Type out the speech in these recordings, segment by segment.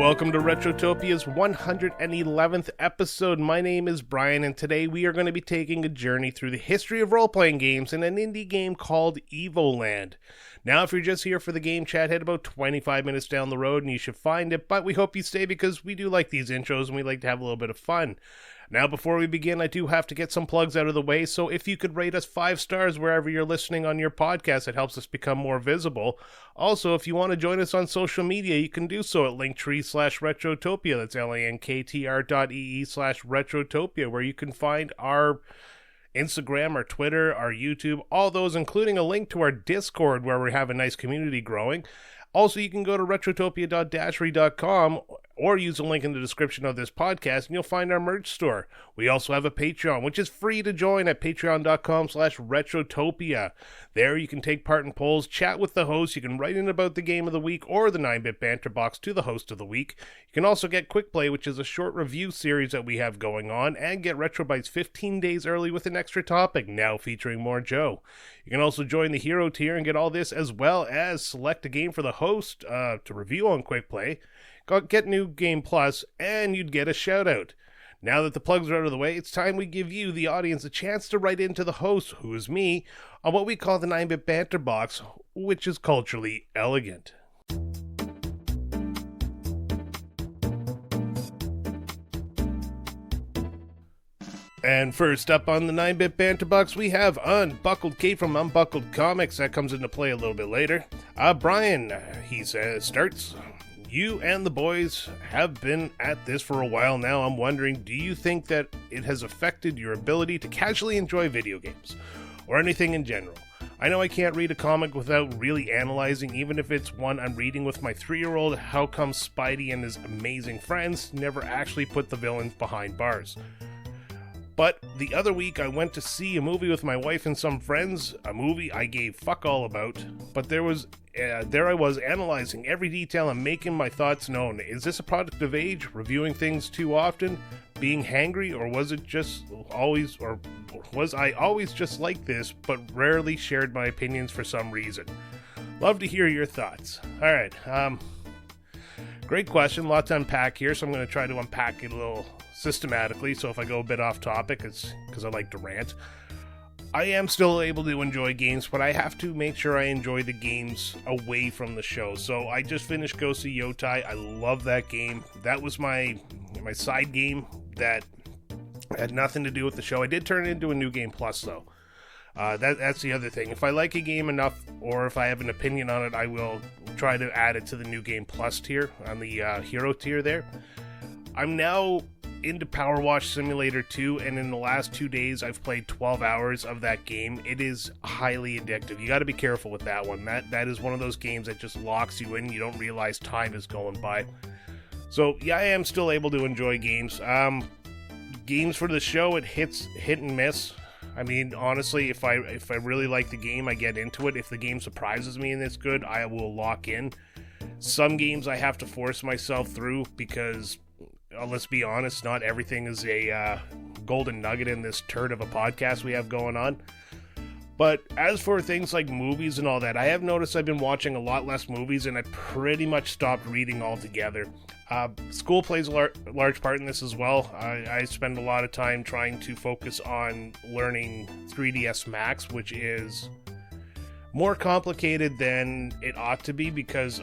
Welcome to Retrotopia's 111th episode. My name is Brian, and today we are going to be taking a journey through the history of role-playing games in an indie game called Evoland. Now, if you're just here for the game chat, head about 25 minutes down the road and you should find it, but we hope you stay because we do like these intros and we like to have a little bit of fun. Now, before we begin, I do have to get some plugs out of the way, so if you could rate us 5 stars wherever you're listening on your podcast, it helps us become more visible. Also, if you want to join us on social media, you can do so at linktree/Retrotopia. That's linktr.ee/Retrotopia, where you can find our Instagram, our Twitter, our YouTube, all those, including a link to our Discord, where we have a nice community growing. Also, you can go to retrotopia.dashery.com or use a link in the description of this podcast, and you'll find our merch store. We also have a Patreon, which is free to join at patreon.com/retrotopia. There you can take part in polls, chat with the host, you can write in about the game of the week or the 9-bit banter box to the host of the week. You can also get Quick Play, which is a short review series that we have going on, and get Retro Bites 15 days early with an extra topic, now featuring more Joe. You can also join the Hero tier and get all this, as well as select a game for the host to review on Quick Play, get New Game Plus, and you'd get a shout out. Now that the plugs are out of the way, it's time we give you, the audience, a chance to write into the host, who is me, on what we call the 9-bit banter box, which is culturally elegant. And first up on the 9-bit banter box, we have Unbuckled Kate from Unbuckled Comics. That comes into play a little bit later. Brian, he says, starts, "You and the boys have been at this for a while now. I'm wondering, do you think that it has affected your ability to casually enjoy video games, or anything in general? I know I can't read a comic without really analyzing, even if it's one I'm reading with my 3-year-old. How come Spidey and his amazing friends never actually put the villains behind bars? But the other week I went to see a movie with my wife and some friends, a movie I gave fuck all about, but there I was analyzing every detail and making my thoughts known. Is this a product of age, reviewing things too often, being hangry, or was I always just like this, but rarely shared my opinions for some reason? Love to hear your thoughts." Alright, great question, lot to unpack here, so I'm going to try to unpack it a little systematically, so if I go a bit off topic, it's because I like to rant. I am still able to enjoy games, but I have to make sure I enjoy the games away from the show. So I just finished Ghost of Yotai. I love that game. That was my side game that had nothing to do with the show. I did turn it into a New Game Plus, though. That's the other thing. If I like a game enough, or if I have an opinion on it, I will try to add it to the New Game Plus tier, on the Hero tier there. I'm now into Power Wash Simulator 2, and in the last 2 days I've played 12 hours of that game. It is highly addictive. You got to be careful with that one. That is one of those games that just locks you in. You don't realize time is going by. So yeah, I am still able to enjoy games. Games for the show, it hit and miss. I mean, honestly, if I really like the game, I get into it. If the game surprises me and it's good, I will lock in. Some games I have to force myself through because, let's be honest, not everything is a golden nugget in this turd of a podcast we have going on. But as for things like movies and all that, I have noticed I've been watching a lot less movies, and I pretty much stopped reading altogether. School plays a large part in this as well. I spend a lot of time trying to focus on learning 3ds Max, which is more complicated than it ought to be, because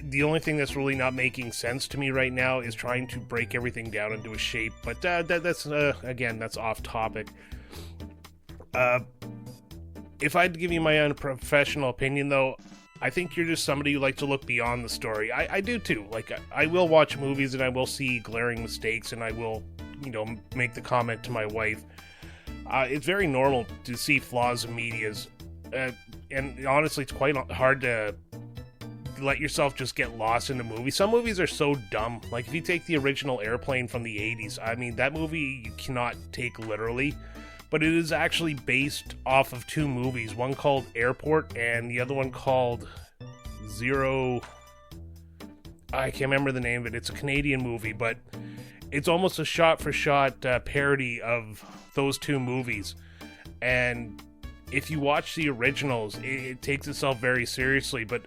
the only thing that's really not making sense to me right now is trying to break everything down into a shape, but that's again, that's off topic. If I had to give you my unprofessional opinion, though, I think you're just somebody who likes to look beyond the story. I do too. Like, I will watch movies and I will see glaring mistakes, and I will, make the comment to my wife. It's very normal to see flaws in medias, and honestly, it's quite hard to let yourself just get lost in a movie. Some movies are so dumb. Like, if you take the original Airplane from the 80s, I mean, that movie you cannot take literally, but it is actually based off of 2 movies, one called Airport and the other one called Zero. I can't remember the name of it. It's a Canadian movie, but it's almost a shot-for-shot parody of those 2 movies. And if you watch the originals, it takes itself very seriously, but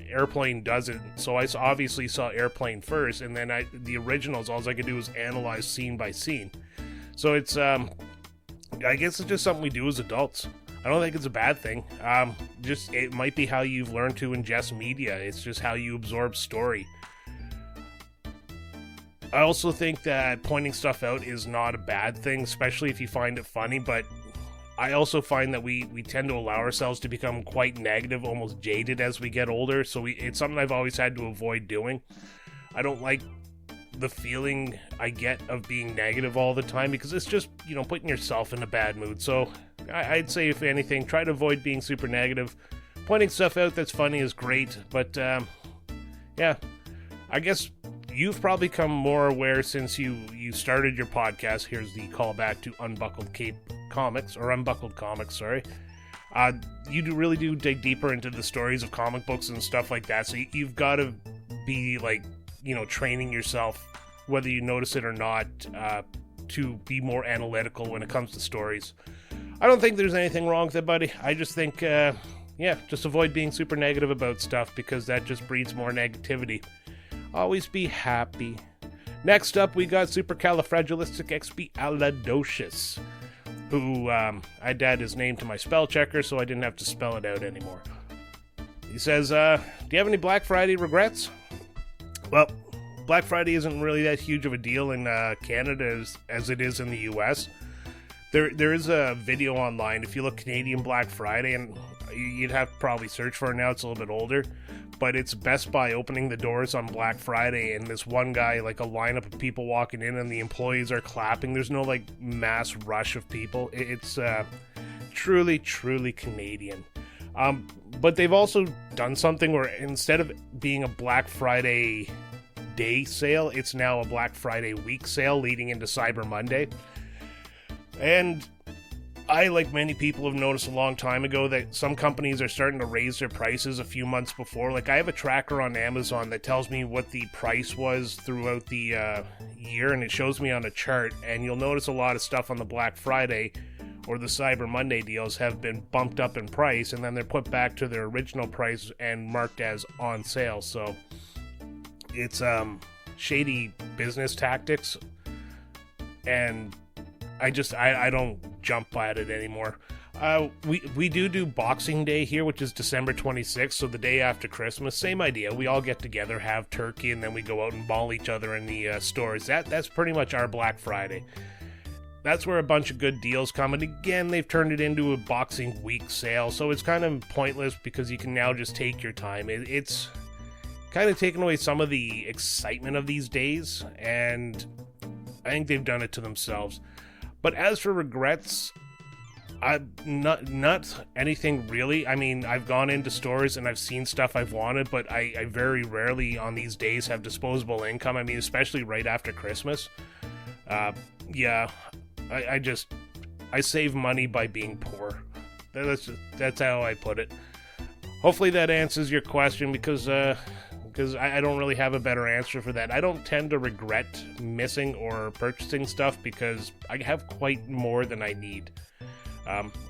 Airplane doesn't. So I obviously saw Airplane first, and then the originals, all I could do was analyze scene by scene. So it's, I guess it's just something we do as adults. I don't think it's a bad thing. Just it might be how you've learned to ingest media. It's just how you absorb story. I also think that pointing stuff out is not a bad thing, especially if you find it funny, but I also find that we tend to allow ourselves to become quite negative, almost jaded as we get older, so it's something I've always had to avoid doing. I don't like the feeling I get of being negative all the time, because it's just, putting yourself in a bad mood. So I'd say, if anything, try to avoid being super negative. Pointing stuff out that's funny is great, but yeah, I guess you've probably become more aware since you started your podcast. Here's the callback to Unbuckled Comics, sorry. You really do dig deeper into the stories of comic books and stuff like that, so you've got to be training yourself, whether you notice it or not, to be more analytical when it comes to stories. I don't think there's anything wrong with it, buddy. I just think, just avoid being super negative about stuff, because that just breeds more negativity. Always be happy. Next up, we got Supercalifragilisticexpialidocious, who I had to add his name to my spell checker, so I didn't have to spell it out anymore. He says, do you have any Black Friday regrets? Well, Black Friday isn't really that huge of a deal in Canada as it is in the US. There is a video online. If you look Canadian Black Friday, and you'd have to probably search for it now, it's a little bit older, but it's Best Buy opening the doors on Black Friday, and this one guy, a lineup of people walking in, and the employees are clapping. There's no mass rush of people. It's truly, truly Canadian. But they've also done something where instead of being a Black Friday day sale, it's now a Black Friday week sale leading into Cyber Monday. And I, like many people, have noticed a long time ago that some companies are starting to raise their prices a few months before. I have a tracker on Amazon that tells me what the price was throughout the year, and it shows me on a chart, and you'll notice a lot of stuff on the Black Friday or the Cyber Monday deals have been bumped up in price, and then they're put back to their original price and marked as on sale. So it's shady business tactics, and I don't jump at it anymore. We do Boxing Day here, which is December 26th, so the day after Christmas. Same idea. We all get together, have turkey, and then we go out and maul each other in the stores. That's pretty much our Black Friday. That's where a bunch of good deals come, and again, they've turned it into a Boxing Week sale, so it's kind of pointless because you can now just take your time. It's kind of taken away some of the excitement of these days, and I think they've done it to themselves. But as for regrets, not anything really. I mean, I've gone into stores and I've seen stuff I've wanted, but I very rarely on these days have disposable income. I mean, especially right after Christmas. I save money by being poor. That's how I put it. Hopefully that answers your question, because I don't really have a better answer for that. I don't tend to regret missing or purchasing stuff because I have quite more than I need.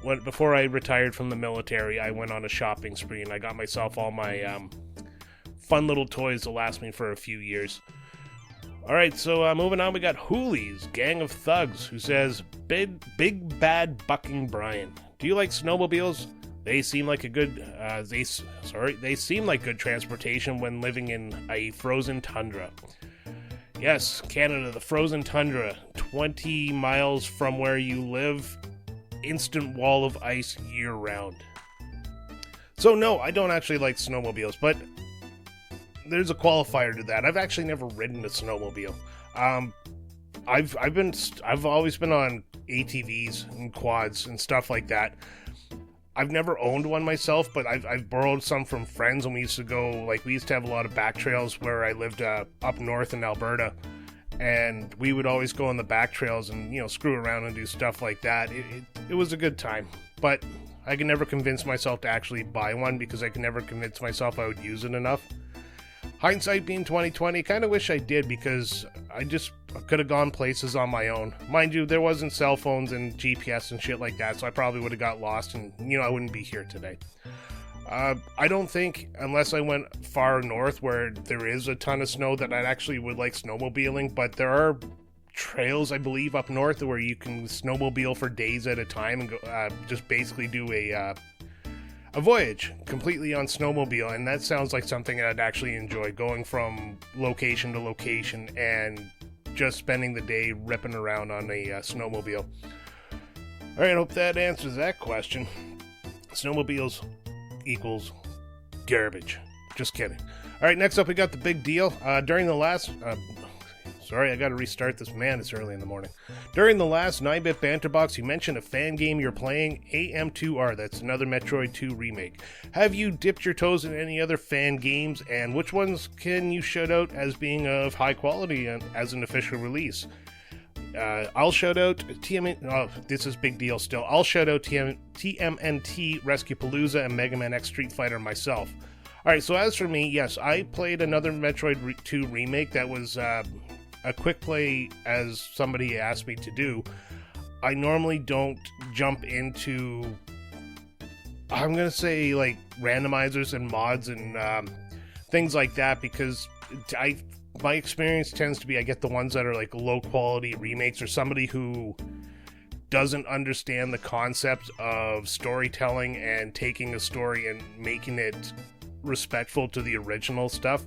Before I retired from the military, I went on a shopping spree and I got myself all my fun little toys to last me for a few years. Alright, so moving on, we got Hoodies, Gang of Thugs, who says, Big Bad Bucking Brian. Do you like snowmobiles? They seem like good transportation when living in a frozen tundra. Yes, Canada, the frozen tundra, 20 miles from where you live, instant wall of ice year-round. So no, I don't actually like snowmobiles, but there's a qualifier to that. I've actually never ridden a snowmobile. I've always been on ATVs and quads and stuff like that. I've never owned one myself, but I've borrowed some from friends, and we used to have a lot of back trails where I lived up north in Alberta, and we would always go on the back trails and, screw around and do stuff like that. It was a good time, but I could never convince myself to actually buy one because I could never convince myself I would use it enough. Hindsight being 2020, kind of wish I did, because could have gone places on my own. Mind you, there wasn't cell phones and GPS and shit like that, so I probably would have got lost and, I wouldn't be here today. I don't think, unless I went far north where there is a ton of snow, that I actually would like snowmobiling, but there are trails, I believe, up north where you can snowmobile for days at a time and go, just basically do a voyage completely on snowmobile, and that sounds like something I'd actually enjoy, going from location to location and just spending the day ripping around on a snowmobile. Alright, I hope that answers that question. Snowmobiles equals garbage. Just kidding. Alright, next up we got the big deal. During the last... Sorry, I gotta restart this. Man, it's early in the morning. During the last 9-Bit Banter Box, you mentioned a fan game you're playing, AM2R. That's another Metroid 2 remake. Have you dipped your toes in any other fan games, and which ones can you shout out as being of high quality as an official release? I'll shout out this is big deal still. I'll shout out TMNT, Rescue Palooza, and Mega Man X Street Fighter myself. Alright, so as for me, yes, I played another Metroid 2 remake that was a quick play, as somebody asked me to do. I normally don't jump into, I'm gonna say, like, randomizers and mods and things like that, because my experience tends to be I get the ones that are like low quality remakes, or somebody who doesn't understand the concept of storytelling and taking a story and making it respectful to the original stuff.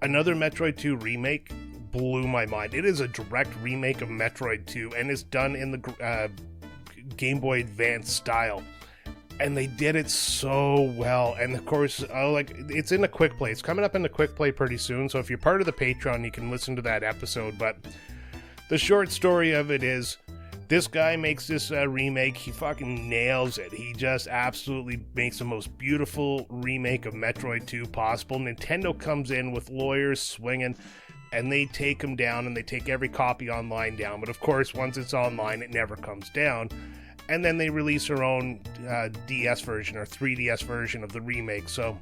Another Metroid 2 remake blew my mind. It is a direct remake of Metroid 2, and it's done in the Game Boy Advance style, and they did it so well. And of course, it's in the quick play. It's coming up in the quick play pretty soon, so if you're part of the Patreon, you can listen to that episode. But the short story of it is, this guy makes this remake. He fucking nails it. He just absolutely makes the most beautiful remake of Metroid 2 possible. Nintendo comes in with lawyers swinging, and they take him down, and they take every copy online down. But of course, once it's online, it never comes down. And then they release their own DS version or 3DS version of the remake. So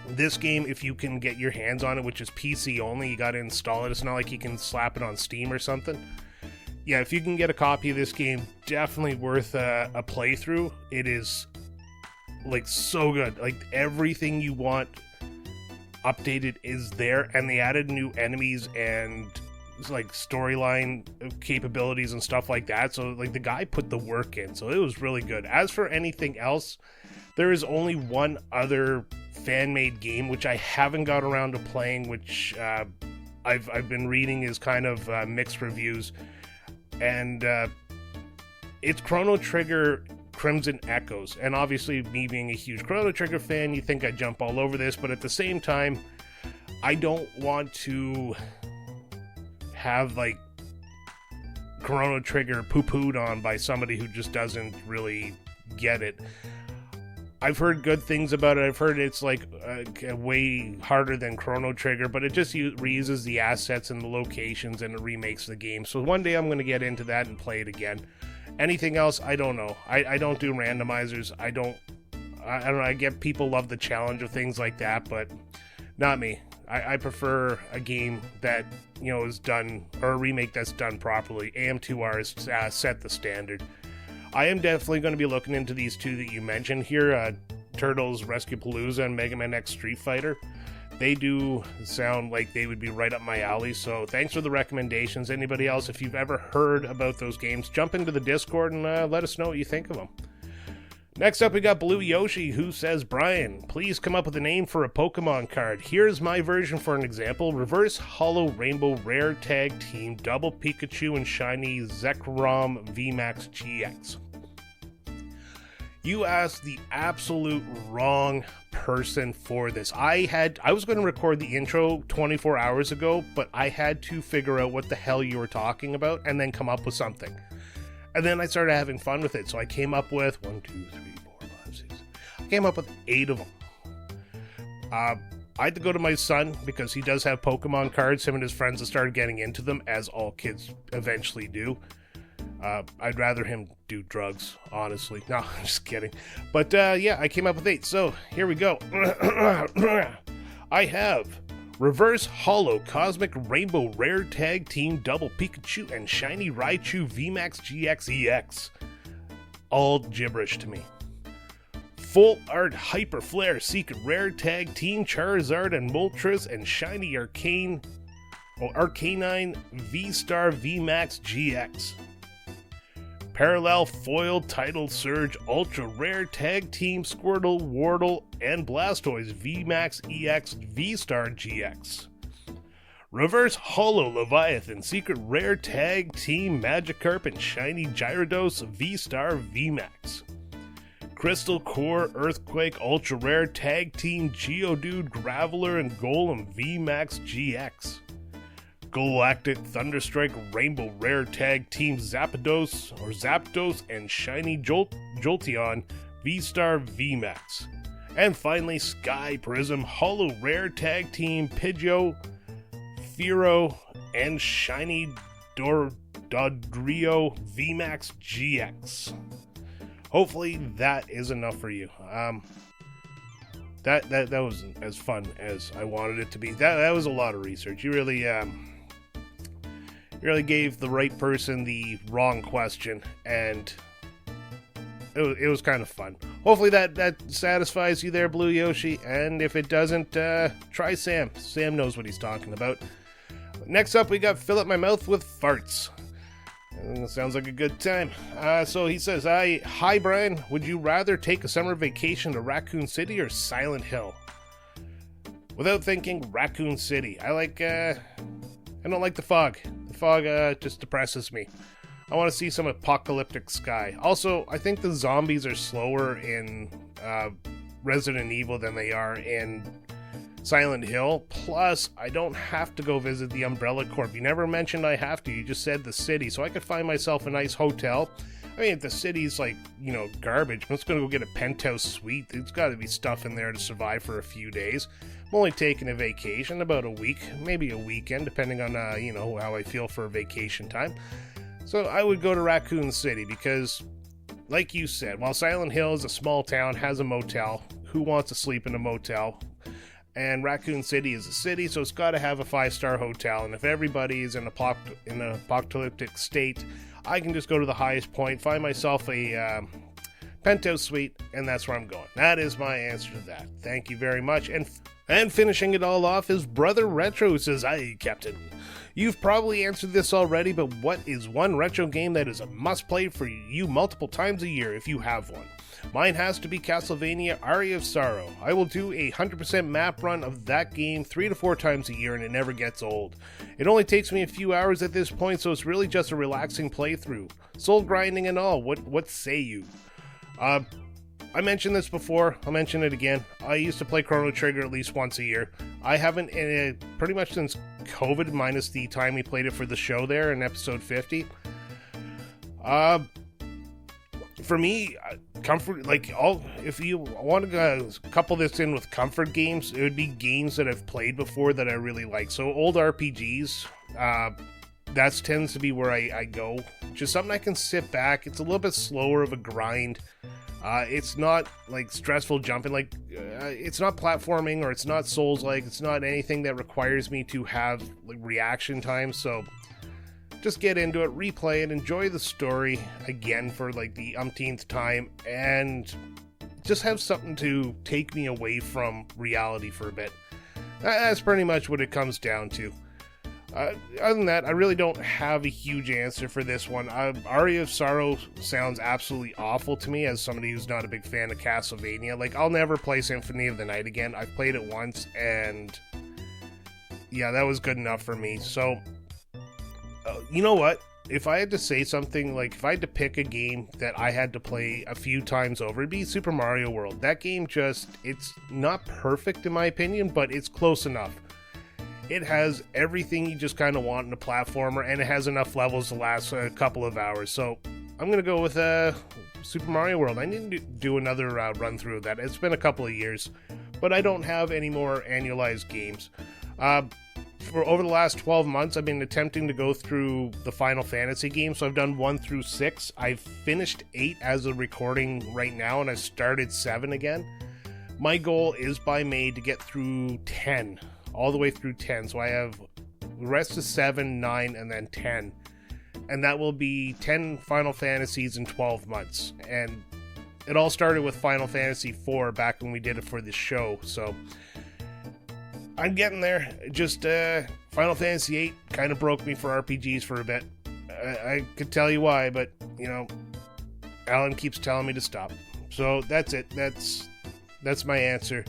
this game, if you can get your hands on it, which is PC only, you got to install it. It's not like you can slap it on Steam or something. Yeah, if you can get a copy of this game, definitely worth a playthrough. It is, like, so good. Like, everything you want updated is there, and they added new enemies and, like, storyline capabilities and stuff like that. So, like, the guy put the work in, so it was really good. As for anything else, there is only one other fan-made game, which I haven't got around to playing, which I've been reading is kind of mixed reviews. And it's Chrono Trigger Crimson Echoes. And obviously, me being a huge Chrono Trigger fan, you think I'd jump all over this, but at the same time, I don't want to have, like, Chrono Trigger poo-pooed on by somebody who just doesn't really get it. I've heard good things about it. I've heard it's like way harder than Chrono Trigger, but it just reuses the assets and the locations, and it remakes the game. So one day I'm going to get into that and play it again. Anything else, I don't know. I don't do randomizers. I don't know. I get people love the challenge of things like that, but not me. I prefer a game that, is done, or a remake that's done properly. AM2R has set the standard. I am definitely going to be looking into these two that you mentioned here, Turtles Rescue Palooza and Mega Man X Street Fighter. They do sound like they would be right up my alley, so thanks for the recommendations. Anybody else, if you've ever heard about those games, jump into the Discord and let us know what you think of them. Next up, we got Blue Yoshi, who says, Brian, please come up with a name for a Pokemon card. Here's my version for an example. Reverse Holo Rainbow Rare Tag Team Double Pikachu and Shiny Zekrom VMAX GX. You asked the absolute wrong person for this. I was going to record the intro 24 hours ago, but I had to figure out what the hell you were talking about and then come up with something. And then I started having fun with it. So I came up with 1, 2, 3, 4, 5, 6. I came up with 8 of them. I had to go to my son because he does have Pokemon cards. Him and his friends have started getting into them, as all kids eventually do. I'd rather him do drugs, honestly. No, I'm just kidding. But yeah, I came up with 8. So here we go. I have Reverse Hollow Cosmic Rainbow Rare Tag Team Double Pikachu and Shiny Raichu VMAX GX EX. All gibberish to me. Full Art Hyper Flare Secret Rare Tag Team Charizard and Moltres and Shiny Arcanine V-Star VMAX GX. Parallel Foil Title Surge Ultra Rare Tag Team Squirtle, Wardle, and Blastoise VMAX EX V-Star GX. Reverse Hollow Leviathan Secret Rare Tag Team Magikarp and Shiny Gyarados V-Star VMAX. Crystal Core Earthquake Ultra Rare Tag Team Geodude Graveler and Golem VMAX GX. Galactic Thunderstrike Rainbow Rare Tag Team Zapdos and Shiny Jolteon V-Star VMAX. And finally, Sky Prism Hollow Rare Tag Team Pidgeot, Fearow, and Shiny Dodrio VMAX GX. Hopefully that is enough for you. That wasn't as fun as I wanted it to be. That was a lot of research. You really gave the right person the wrong question, and it was kind of fun. Hopefully that satisfies you there, Blue Yoshi, and if it doesn't, try Sam. Sam knows what he's talking about. Next up, we got Fill Up My Mouth with Farts. Sounds like a good time. So he says, Hi Brian, would you rather take a summer vacation to Raccoon City or Silent Hill? Without thinking, Raccoon City. I don't like the fog. The fog just depresses me. I want to see some apocalyptic sky. Also, I think the zombies are slower in Resident Evil than they are in Silent Hill. Plus, I don't have to go visit the Umbrella Corp. You never mentioned I have to. You just said the city. So I could find myself a nice hotel. I mean, if the city's like, garbage, I'm just going to go get a penthouse suite. There's got to be stuff in there to survive for a few days. I'm only taking a vacation, about a week, maybe a weekend, depending on, how I feel for vacation time. So I would go to Raccoon City because, like you said, while Silent Hill is a small town, has a motel, who wants to sleep in a motel? And Raccoon City is a city, so it's got to have a 5-star hotel. And if everybody is in an apocalyptic state, I can just go to the highest point, find myself a penthouse suite, and that's where I'm going. That is my answer to that. Thank you very much. And finishing it all off is Brother Retro, who says, Aye, Captain. You've probably answered this already, but what is one retro game that is a must-play for you multiple times a year if you have one? Mine has to be Castlevania Aria of Sorrow. I will do a 100% map run of that game 3 to 4 times a year and it never gets old. It only takes me a few hours at this point, so it's really just a relaxing playthrough. Soul grinding and all, what say you? I mentioned this before, I'll mention it again. I used to play Chrono Trigger at least once a year. I haven't, pretty much since COVID, minus the time we played it for the show there in episode 50. For me, comfort, if you want to couple this in with comfort games, it would be games that I've played before that I really like. So old RPGs, that tends to be where I go. Just something I can sit back. It's a little bit slower of a grind. It's not stressful jumping, it's not platforming, or it's not Souls-like. It's not anything that requires me to have reaction time. So just get into it, replay it, enjoy the story again for the umpteenth time, and just have something to take me away from reality for a bit. That's pretty much what it comes down to. Other than that, I really don't have a huge answer for this one. Aria of Sorrow sounds absolutely awful to me as somebody who's not a big fan of Castlevania. I'll never play Symphony of the Night again. I've played it once, and yeah, that was good enough for me. So, you know what? If I had to say something, if I had to pick a game that I had to play a few times over, it'd be Super Mario World. That game it's not perfect in my opinion, but it's close enough. It has everything you just kind of want in a platformer, and it has enough levels to last a couple of hours. So I'm going to go with Super Mario World. I need to do another run through of that. It's been a couple of years, but I don't have any more annualized games. For over the last 12 months, I've been attempting to go through the Final Fantasy games. So I've done 1 through 6. I've finished 8 as of recording right now, and I started 7 again. My goal is by May to get through 10. all the way through 10. So I have the rest of 7, 9, and then 10. And that will be 10 Final Fantasies in 12 months. And it all started with Final Fantasy IV back when we did it for the show. So I'm getting there. Just Final Fantasy VIII kind of broke me for RPGs for a bit. I could tell you why, but, you know, Alan keeps telling me to stop. So that's it. That's my answer.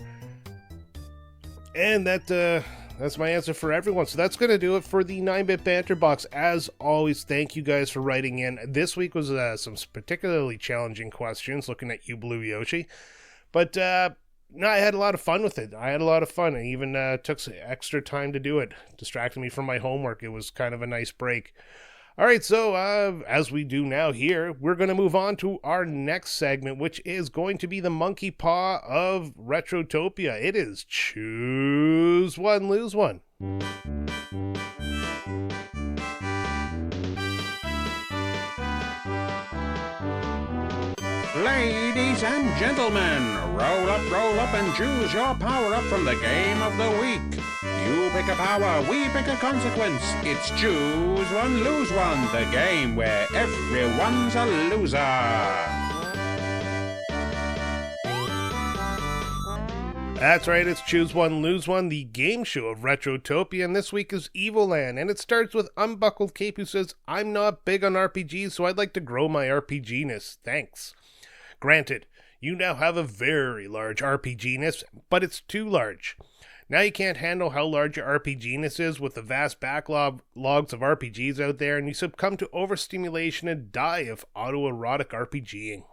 And that's my answer for everyone. So that's going to do it for the 9-Bit Banter Box. As always, thank you guys for writing in. This week was some particularly challenging questions, looking at you, Blue Yoshi. But no, I had a lot of fun with it. I even took some extra time to do it, distracting me from my homework. It was kind of a nice break. All right, so as we do now here, we're going to move on to our next segment, which is going to be the monkey paw of Retrotopia. It is Choose One, Lose One. Ladies and gentlemen, roll up and choose your power-up from the game of the week. You pick a power, we pick a consequence. It's Choose One, Lose One, the game where everyone's a loser. That's right, it's Choose One, Lose One, the game show of Retrotopia, and this week is Evoland, and it starts with Unbuckled Cape, who says, I'm not big on RPGs, so I'd like to grow my RPG-ness. Thanks. Granted, you now have a very large RPG-ness, but it's too large. Now you can't handle how large your RPG-ness is with the vast backlogs of RPGs out there, and you succumb to overstimulation and die of autoerotic RPGing.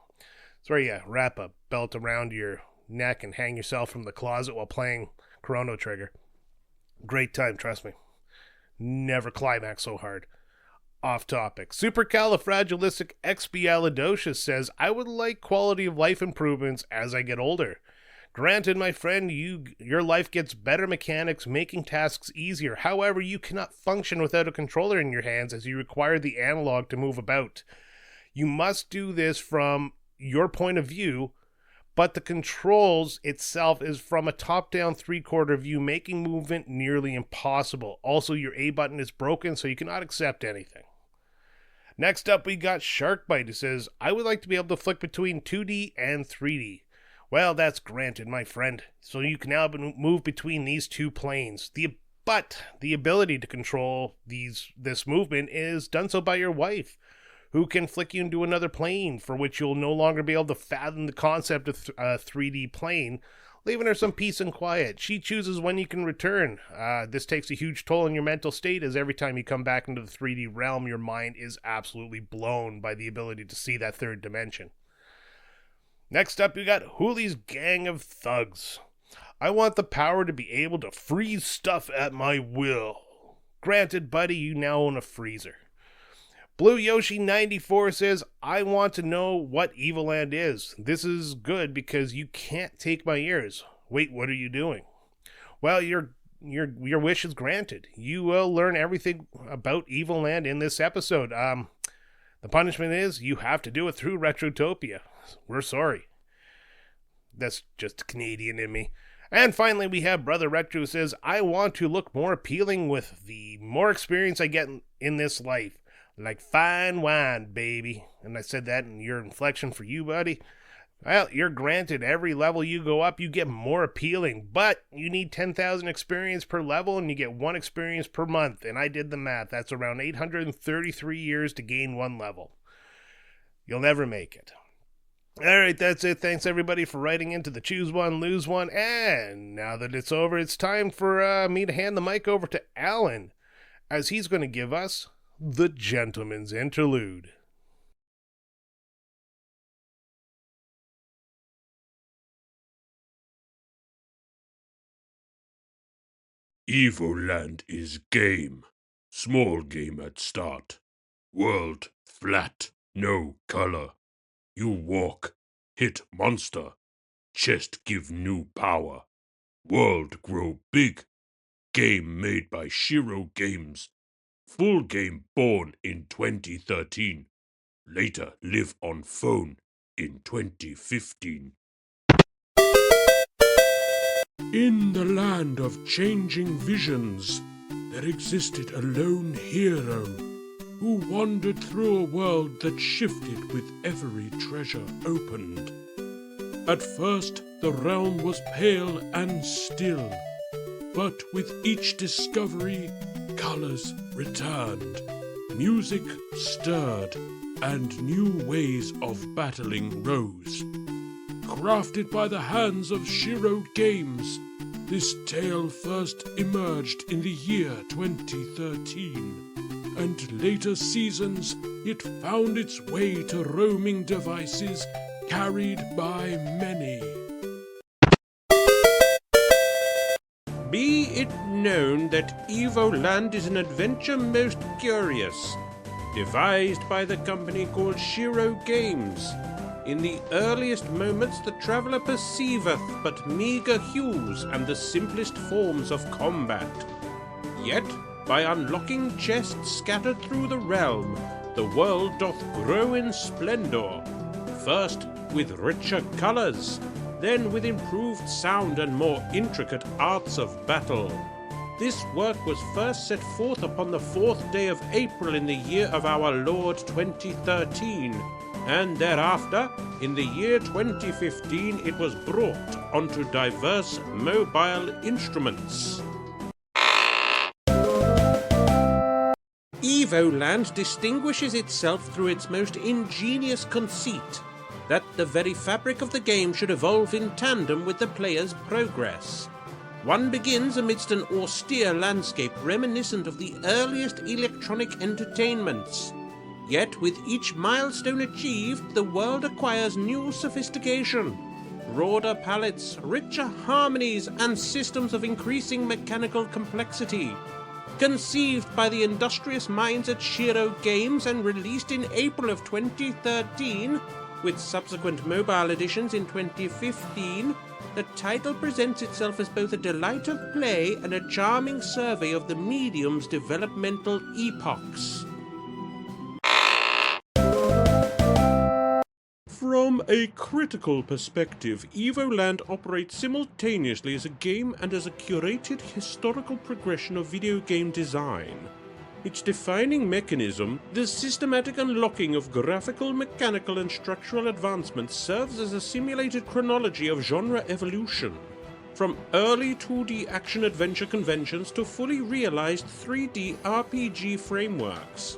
It's where you wrap a belt around your neck and hang yourself from the closet while playing Chrono Trigger. Great time, trust me. Never climax so hard. Off topic. Supercalifragilisticexpialidocious says, I would like quality of life improvements as I get older. Granted, my friend, your life gets better mechanics, making tasks easier. However, you cannot function without a controller in your hands as you require the analog to move about. You must do this from your point of view, but the controls itself is from a top-down 3/4 view, making movement nearly impossible. Also, your A button is broken, so you cannot accept anything. Next up, we got Sharkbite, who says, I would like to be able to flick between 2D and 3D. Well, that's granted, my friend. So you can now move between these two planes. But the ability to control this movement is done so by your wife, who can flick you into another plane, for which you'll no longer be able to fathom the concept of a 3D plane, leaving her some peace and quiet. She chooses when you can return. This takes a huge toll on your mental state, as every time you come back into the 3D realm, your mind is absolutely blown by the ability to see that third dimension. Next up, you got Hoolies Gang of Thugs. I want the power to be able to freeze stuff at my will. Granted, buddy, you now own a freezer. Blue Yoshi 94 says, I want to know what Evoland is. This is good because you can't take my ears. Wait, what are you doing? Well, your wish is granted. You will learn everything about Evoland in this episode. The punishment is you have to do it through Retrotopia. We're sorry. That's just Canadian in me. And finally, we have Brother Retro, who says, I want to look more appealing with the more experience I get in this life. Like fine wine, baby. And I said that in your inflection for you, buddy. Well, you're granted every level you go up, you get more appealing. But you need 10,000 experience per level, and you get 1 experience per month. And I did the math. That's around 833 years to gain 1 level. You'll never make it. All right, that's it. Thanks, everybody, for writing into the Choose One, Lose One. And now that it's over, it's time for me to hand the mic over to Alan, as he's going to give us the Gentleman's Interlude. Evoland is game. Small game at start. World flat, no color. You walk, hit monster. Chest give new power. World grow big. Game made by Shiro Games. Full game born in 2013. Later live on phone in 2015. In the land of changing visions, there existed a lone hero who wandered through a world that shifted with every treasure opened. At first, the realm was pale and still, but with each discovery, colors returned, music stirred, and new ways of battling rose. Crafted by the hands of Shiro Games, this tale first emerged in the year 2013, and later seasons it found its way to roaming devices carried by many. Be it known that Evoland is an adventure most curious, devised by the company called Shiro Games. In the earliest moments the traveller perceiveth but meagre hues and the simplest forms of combat. Yet, by unlocking chests scattered through the realm, the world doth grow in splendour, first with richer colours, then with improved sound and more intricate arts of battle. This work was first set forth upon the 4th day of April in the year of our Lord 2013, and thereafter, in the year 2015, it was brought onto diverse mobile instruments. Evoland distinguishes itself through its most ingenious conceit, that the very fabric of the game should evolve in tandem with the player's progress. One begins amidst an austere landscape reminiscent of the earliest electronic entertainments. Yet with each milestone achieved, the world acquires new sophistication, broader palettes, richer harmonies, and systems of increasing mechanical complexity. Conceived by the industrious minds at Shiro Games and released in April of 2013, with subsequent mobile editions in 2015, the title presents itself as both a delight of play and a charming survey of the medium's developmental epochs. From a critical perspective, Evoland operates simultaneously as a game and as a curated historical progression of video game design. Its defining mechanism, the systematic unlocking of graphical, mechanical, and structural advancements, serves as a simulated chronology of genre evolution. From early 2D action-adventure conventions to fully realized 3D RPG frameworks.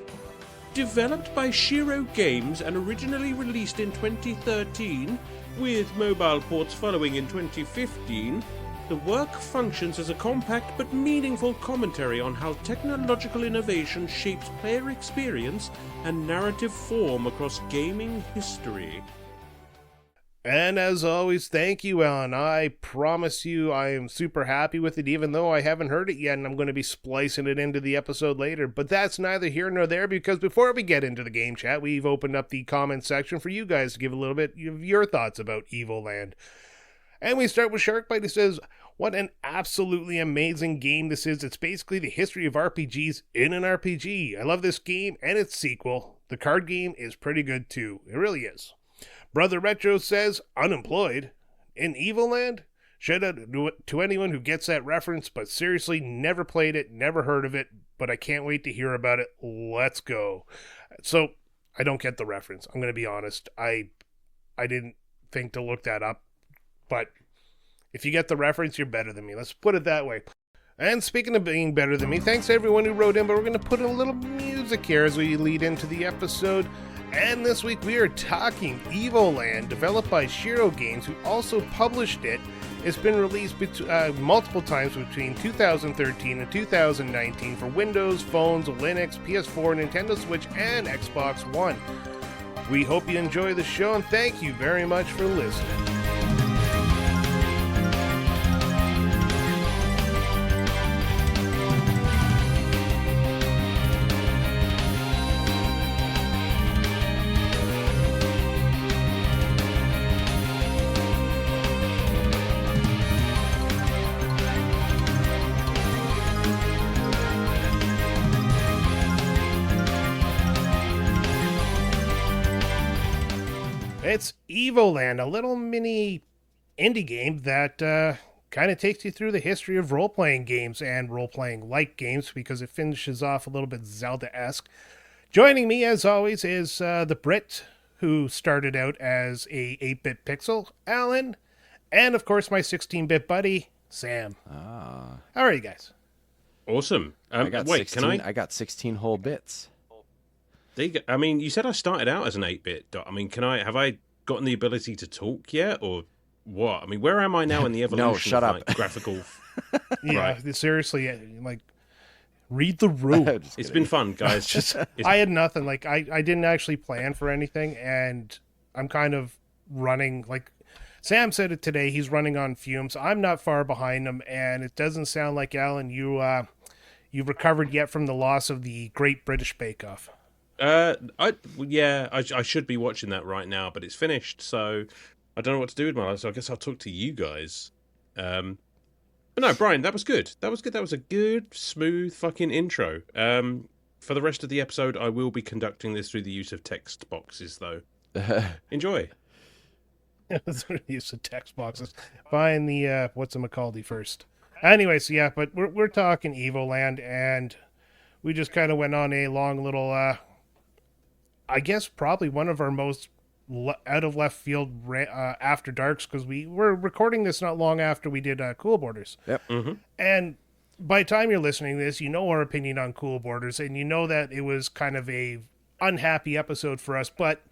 Developed by Shiro Games and originally released in 2013, with mobile ports following in 2015, the work functions as a compact but meaningful commentary on how technological innovation shapes player experience and narrative form across gaming history. And as always, thank you, Alan. I promise you I am super happy with it, even though I haven't heard it yet, and I'm going to be splicing it into the episode later. But that's neither here nor there, because before we get into the game chat, we've opened up the comment section for you guys to give a little bit of your thoughts about Evoland. And we start with Sharkbite, who says, what an absolutely amazing game this is. It's basically the history of RPGs in an RPG. I love this game and its sequel. The card game is pretty good too. It really is. Brother Retro says, unemployed. In Evoland? Shout out to anyone who gets that reference, but seriously, never played it, never heard of it, but I can't wait to hear about it. Let's go. So, I don't get the reference. I'm going to be honest. I didn't think to look that up, but if you get the reference, you're better than me. Let's put it that way. And speaking of being better than me, thanks to everyone who wrote in, but we're going to put in a little music here as we lead into the episode. And this week we are talking Evoland, developed by Shiro Games, who also published it. It's been released multiple times between 2013 and 2019 for Windows, phones, Linux, PS4, Nintendo Switch, and Xbox One. We hope you enjoy the show, and thank you very much for listening. It's Evoland, a little mini indie game that kind of takes you through the history of role-playing games and role-playing like games because it finishes off a little bit Zelda-esque. Joining me, as always, is the Brit who started out as a 8-bit pixel, Alan, and of course my 16-bit buddy, Sam. How are you guys? Awesome. I got wait, 16, can I? I got 16 whole bits. There you go. I mean, you said I started out as an 8-bit. I mean, have I gotten the ability to talk yet, or what? I mean, where am I now in the evolution No, shut of up. like, graphical? Yeah, seriously, like, read the room. It's been fun, guys. I had nothing. Like, I didn't actually plan for anything, and I'm kind of running, like, Sam said it today, he's running on fumes. I'm not far behind him, and it doesn't sound like, Alan, you've recovered yet from the loss of the Great British Bake Off. I should be watching that right now, but it's finished, so I don't know what to do with my life, so I guess I'll talk to you guys. But no, Brian, that was good. That was good. That was a good, smooth fucking intro. For the rest of the episode, I will be conducting this through the use of text boxes, though. Enjoy. Use of text boxes. Find the whatchamacallit first. Anyways, yeah, but we're talking Evoland, and we just kind of went on a long little, I guess probably one of our most out of left field after darks, because we were recording this not long after we did Cool Borders. Yep. Mm-hmm. And by the time you're listening to this, you know our opinion on Cool Borders, and you know that it was kind of a unhappy episode for us, but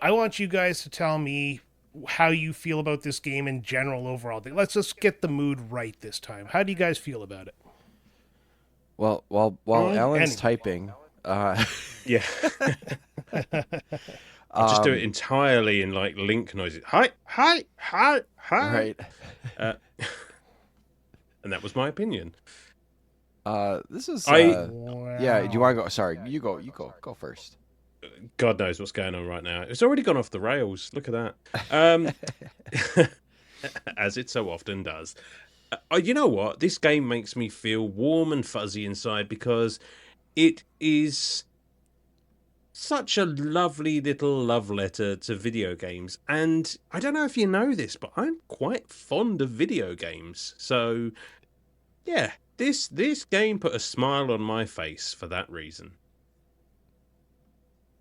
I want you guys to tell me how you feel about this game in general overall. Let's just get the mood right this time. How do you guys feel about it? Well, while Alan's typing... Yeah. I'll just do it entirely in, like, Link noises. Hi. Right. And that was my opinion. This is... Wow. Yeah, do you want to go? Sorry, you go first. God knows what's going on right now. It's already gone off the rails. Look at that. As it so often does. You know what? This game makes me feel warm and fuzzy inside because it is such a lovely little love letter to video games. And I don't know if you know this, but I'm quite fond of video games. So, yeah, this game put a smile on my face for that reason.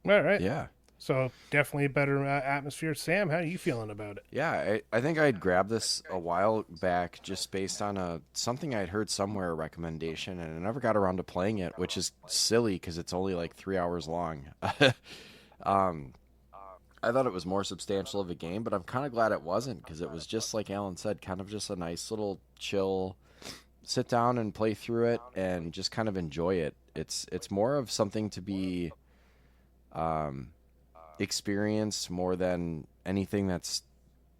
All right. Yeah. So definitely a better atmosphere. Sam, how are you feeling about it? Yeah, I think I'd grabbed this a while back just based on something I'd heard somewhere, a recommendation, and I never got around to playing it, which is silly because it's only like 3 hours long. I thought it was more substantial of a game, but I'm kind of glad it wasn't because it was just like Alan said, kind of just a nice little chill, sit down and play through it and just kind of enjoy it. It's more of something to be experienced more than anything that's,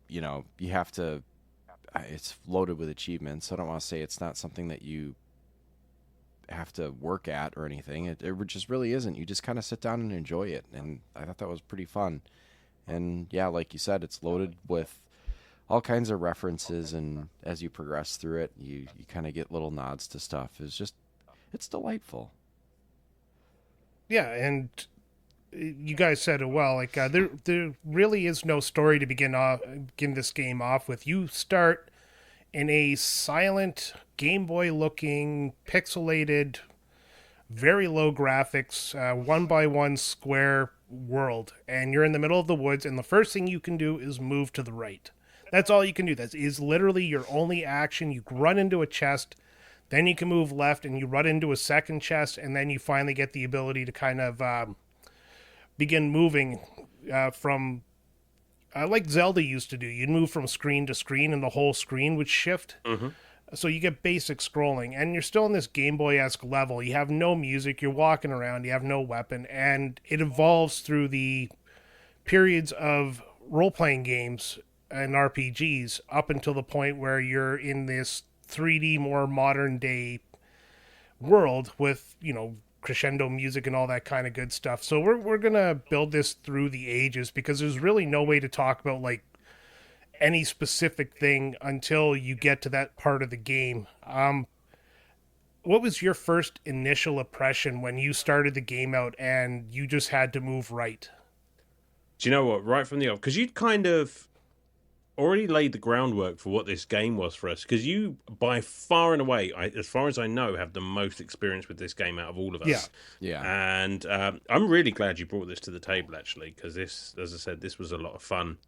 you have to, it's loaded with achievements. So I don't want to say it's not something that you have to work at or anything. It just really isn't. You just kind of sit down and enjoy it. And I thought that was pretty fun. And yeah, like you said, it's loaded with all kinds of references. And as you progress through it, you kind of get little nods to stuff. It's delightful. Yeah, and you guys said it well. Like there really is no story to begin this game off with. You start in a silent Game Boy looking pixelated, very low graphics, 1x1 square world, and you're in the middle of the woods. And the first thing you can do is move to the right. That's all you can do. That is literally your only action. You run into a chest, then you can move left, and you run into a second chest, and then you finally get the ability to kind of begin moving from, like Zelda used to do. You'd move from screen to screen, and the whole screen would shift. Mm-hmm. So you get basic scrolling, and you're still in this Game Boy-esque level. You have no music, you're walking around, you have no weapon, and it evolves through the periods of role-playing games and RPGs up until the point where you're in this 3D, more modern-day world with, crescendo music and all that kind of good stuff. So we're gonna build this through the ages because there's really no way to talk about like any specific thing until you get to that part of the game. What was your first initial impression when you started the game out and you just had to move right? Do you know what? Right from the off, because you'd kind of already laid the groundwork for what this game was for us, because you, by far and away, as far as I know, have the most experience with this game out of all of us. Yeah. And I'm really glad you brought this to the table, actually, because this, as I said, this was a lot of fun.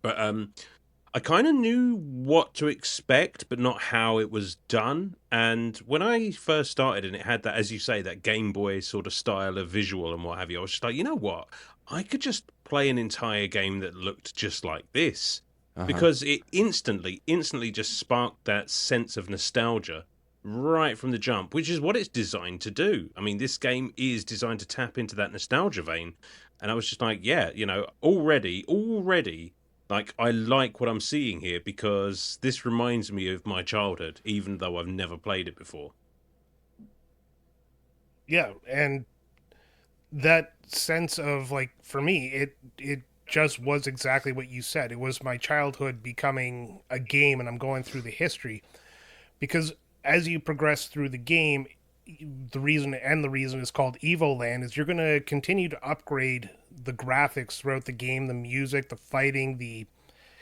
But I kind of knew what to expect, but not how it was done. And when I first started and it had that, as you say, that Game Boy sort of style of visual and what have you, I was just like, you know what? I could just play an entire game that looked just like this. Because it instantly just sparked that sense of nostalgia right from the jump, which is what it's designed to do. I mean, this game is designed to tap into that nostalgia vein. And I was just like, yeah, you know, already, like, I like what I'm seeing here, because this reminds me of my childhood, even though I've never played it before. Yeah, and that sense of, like, for me, it just was exactly what you said. It was my childhood becoming a game, and I'm going through the history. Because as you progress through the game, the reason is called Evoland, is you're going to continue to upgrade the graphics throughout the game, the music, the fighting, the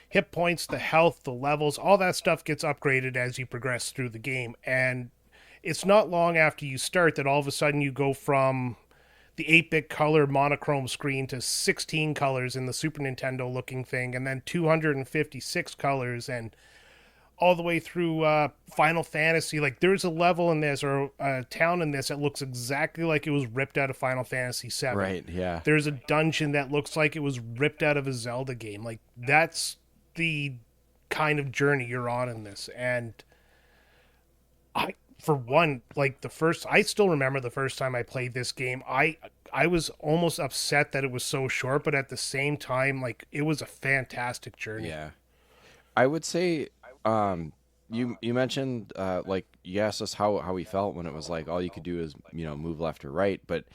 hit points, the health, the levels, all that stuff gets upgraded as you progress through the game. And it's not long after you start that all of a sudden you go from the 8-bit color monochrome screen to 16 colors in the Super Nintendo looking thing, and then 256 colors, and all the way through Final Fantasy. Like, there's a level in this, or a town in this, that looks exactly like it was ripped out of Final Fantasy VII. Right, yeah. There's a dungeon that looks like it was ripped out of a Zelda game. Like, that's the kind of journey you're on in this. And for one, like, I still remember the first time I played this game. I was almost upset that it was so short, but at the same time, like, it was a fantastic journey. Yeah. I would say, you mentioned, like, you asked us how we felt when it was like all you could do is, you know, move left or right, but,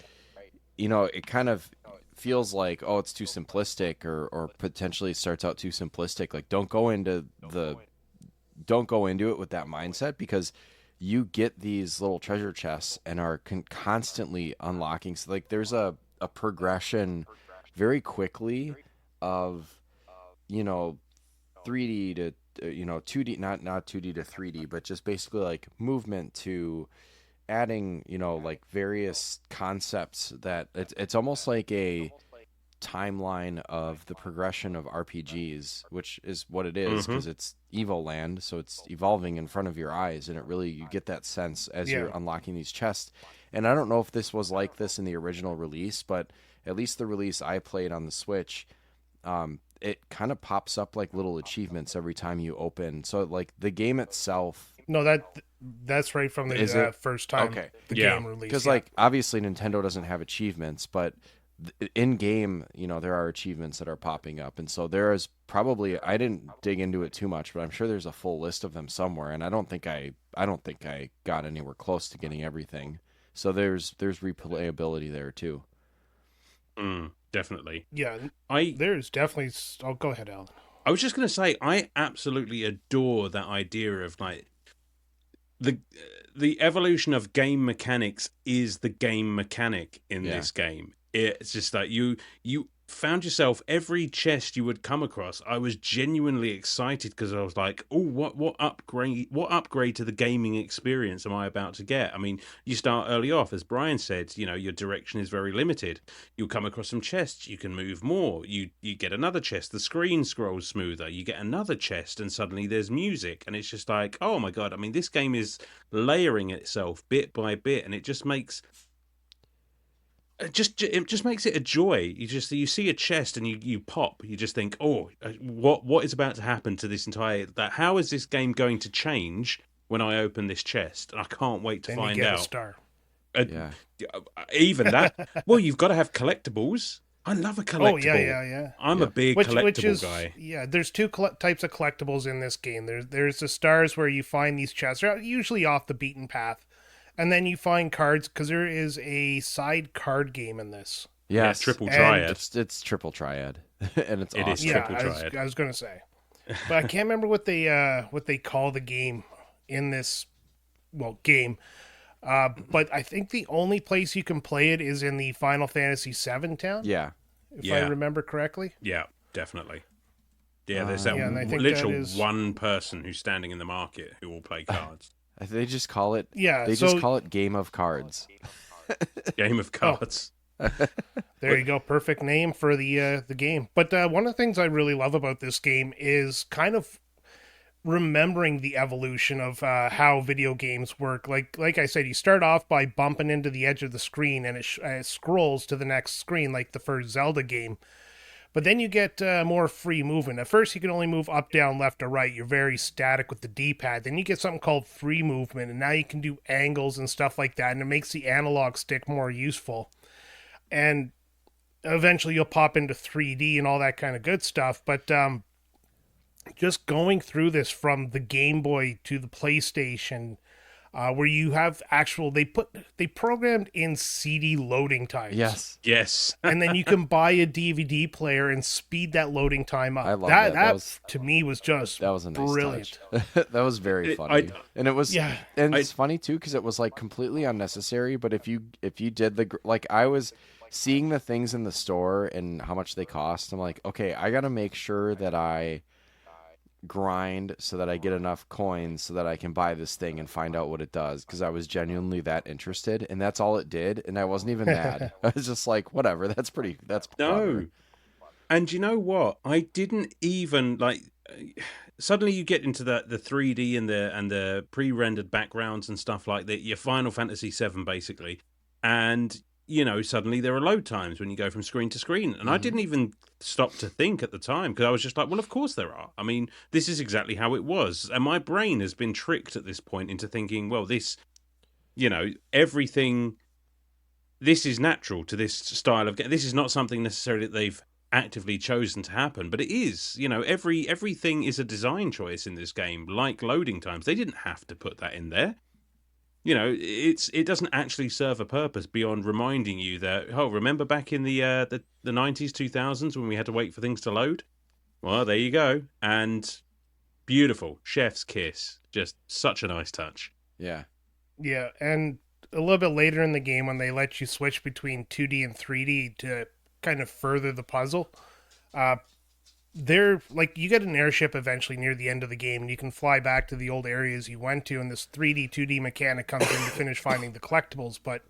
you know, it kind of feels like, oh, it's too simplistic, or potentially starts out too simplistic. Like, don't go into it with that mindset, because you get these little treasure chests and are constantly unlocking. So, like, there's a progression very quickly of, you know, 3D to, you know, 2D, not 2D to 3D, but just basically like movement to adding, you know, like various concepts that it's almost like a timeline of the progression of RPGs, which is what it is, because it's Evoland, so it's evolving in front of your eyes, and it really, you get that sense as you're unlocking these chests. And I don't know if this was like this in the original release, but at least the release I played on the Switch, it kind of pops up like little achievements every time you open. So, like, the game itself. No, that's right from the first time the game released. Because, like, obviously Nintendo doesn't have achievements, but in game, you know, there are achievements that are popping up, and so there is probably, I didn't dig into it too much, but I'm sure there's a full list of them somewhere, and I don't think I got anywhere close to getting everything. So there's replayability there too. Definitely. Yeah, there's definitely. Oh, go ahead, Alan. I was just going to say, I absolutely adore that idea of, like, the evolution of game mechanics is the game mechanic in this game. It's just like you found yourself, every chest you would come across, I was genuinely excited, because I was like, oh, what upgrade to the gaming experience am I about to get? I mean, you start early off, as Brian said, you know, your direction is very limited. You'll come across some chests, you can move more, you get another chest, the screen scrolls smoother, you get another chest, and suddenly there's music, and it's just like, oh my god. I mean, this game is layering itself bit by bit, and it just makes it just makes it a joy. You see a chest and you pop. You just think, oh, what is about to happen to this entire? How is this game going to change when I open this chest? And I can't wait to find out. A star. Even that. Well, you've got to have collectibles. I love a collectible. Oh yeah. I'm a big collectible guy. Yeah, there's two types of collectibles in this game. There's the stars where you find these chests. They're usually off the beaten path. And then you find cards, because there is a side card game in this. Yes. Triple Triad. It's Triple Triad, and it's awesome. It is Triple Triad. I was going to say. But I can't remember what they call the game in this, game. But I think the only place you can play it is in the Final Fantasy VII town. Yeah. If I remember correctly. Yeah, definitely. Yeah. Yeah, there's that Yeah, and I think literal that is- one person who's standing in the market who will play cards. They just call it. Yeah, They so- just call it Game of Cards. Game of cards. There you go, perfect name for the game. But one of the things I really love about this game is kind of remembering the evolution of how video games work. Like I said, you start off by bumping into the edge of the screen, and it scrolls to the next screen, like the first Zelda game. But then you get more free movement. At first, you can only move up, down, left, or right. You're very static with the D-pad. Then you get something called free movement, and now you can do angles and stuff like that, and it makes the analog stick more useful. And eventually you'll pop into 3D and all that kind of good stuff. But just going through this from the Game Boy to the PlayStation, where you have they programmed in CD loading times. Yes. Yes. And then you can buy a DVD player and speed that loading time up. I love that. That to me was just That was a nice brilliant. touch. That was very funny, and it was. Yeah. And it's funny too because it was like completely unnecessary. But if you did I was seeing the things in the store and how much they cost, I'm like, okay, I got to make sure that I grind so that I get enough coins so that I can buy this thing and find out what it does, because I was genuinely that interested, and that's all it did, and I wasn't even mad. I was just like, whatever, that's clever. No. And you know what? I didn't even suddenly you get into the 3D and the pre-rendered backgrounds and stuff like that, your Final Fantasy VII basically, and suddenly there are load times when you go from screen to screen. And I didn't even stop to think at the time, because I was just like, well, of course there are. I mean, this is exactly how it was. And my brain has been tricked at this point into thinking, well, this, everything, this is natural to this style of game. This is not something necessarily that they've actively chosen to happen, but it is. Everything is a design choice in this game, like loading times. They didn't have to put that in there. It doesn't actually serve a purpose beyond reminding you that, remember back in the 90s, 2000s when we had to wait for things to load? Well, there you go. And beautiful. Chef's kiss. Just such a nice touch. Yeah. Yeah, and a little bit later in the game when they let you switch between 2D and 3D to kind of further the puzzle, you get an airship eventually near the end of the game, and you can fly back to the old areas you went to, and this 3D 2D mechanic comes in to finish finding the collectibles. But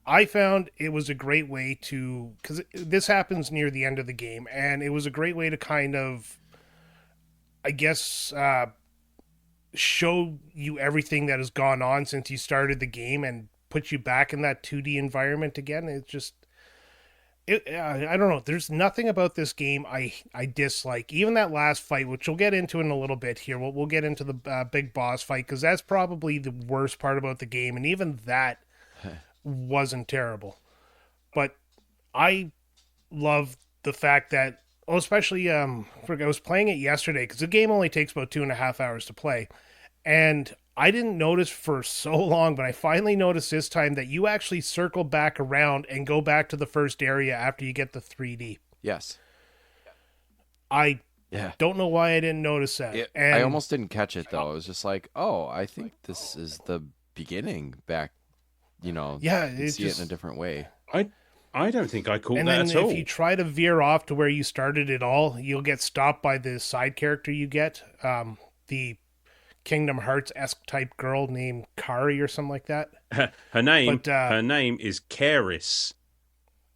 I found it was a great way to, because this happens near the end of the game, and it was a great way to kind of, I guess, show you everything that has gone on since you started the game and put you back in that 2D environment again. It's just, I don't know. There's nothing about this game I dislike. Even that last fight, which we'll get into in a little bit here. We'll get into the big boss fight, because that's probably the worst part about the game, and even that wasn't terrible. But I love the fact that, especially I was playing it yesterday, because the game only takes about 2.5 hours to play, and I didn't notice for so long, but I finally noticed this time that you actually circle back around and go back to the first area after you get the 3D. Yes. I don't know why I didn't notice that. And I almost didn't catch it, though. I was just like, oh, I think this is the beginning back, Yeah, see it in a different way. I don't think I caught and that then at all. if you try to veer off to where you started it all, you'll get stopped by the side character you get, the Kingdom Hearts-esque type girl named Kari or something like that. Her name is Karis.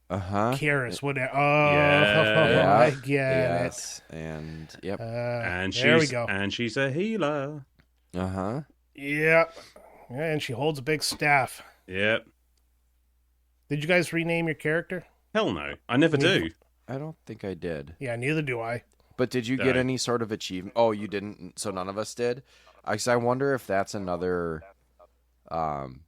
Karis, whatever. Oh, Yeah. I get Yes. it. And yep. And there we go. And she's a healer. Uh-huh. Yep. Yeah, and she holds a big staff. Yep. Did you guys rename your character? Hell no. I never do. I don't think I did. Yeah, neither do I. But did you get any sort of achievement? Oh, you didn't. So none of us did. I wonder if that's another, the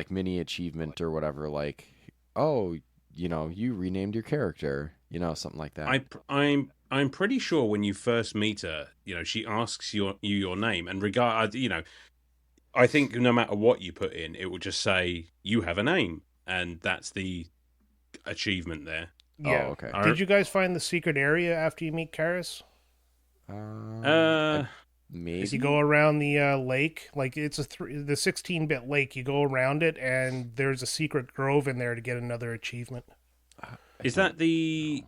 mini achievement or whatever. Like, oh, you renamed your character. Something like that. I'm pretty sure when you first meet her, she asks you your name, and I think no matter what you put in, it will just say you have a name, and that's the achievement there. Yeah. Oh, okay. Did you guys find the secret area after you meet Karis? Maybe. You go around the lake, it's the 16-bit lake. You go around it, and there's a secret grove in there to get another achievement. Is that the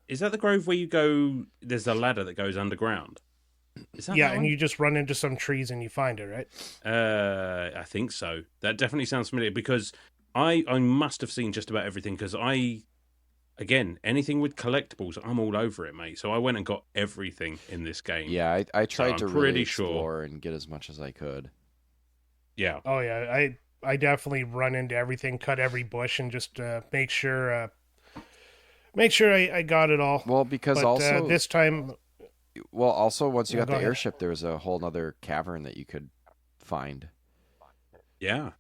Is that the grove where you go? There's a ladder that goes underground. Is that Yeah, that and one? you just run into some trees and you find it, right? I think so. That definitely sounds familiar because I must have seen just about everything because again, anything with collectibles, I'm all over it, mate. So I went and got everything in this game. Yeah, I tried I'm to pretty really sure. explore and get as much as I could. Yeah. Oh yeah, I definitely run into everything, cut every bush, and just make sure I got it all. Well, because But also this time, once you got go the ahead. airship, there was a whole other cavern that you could find. Yeah.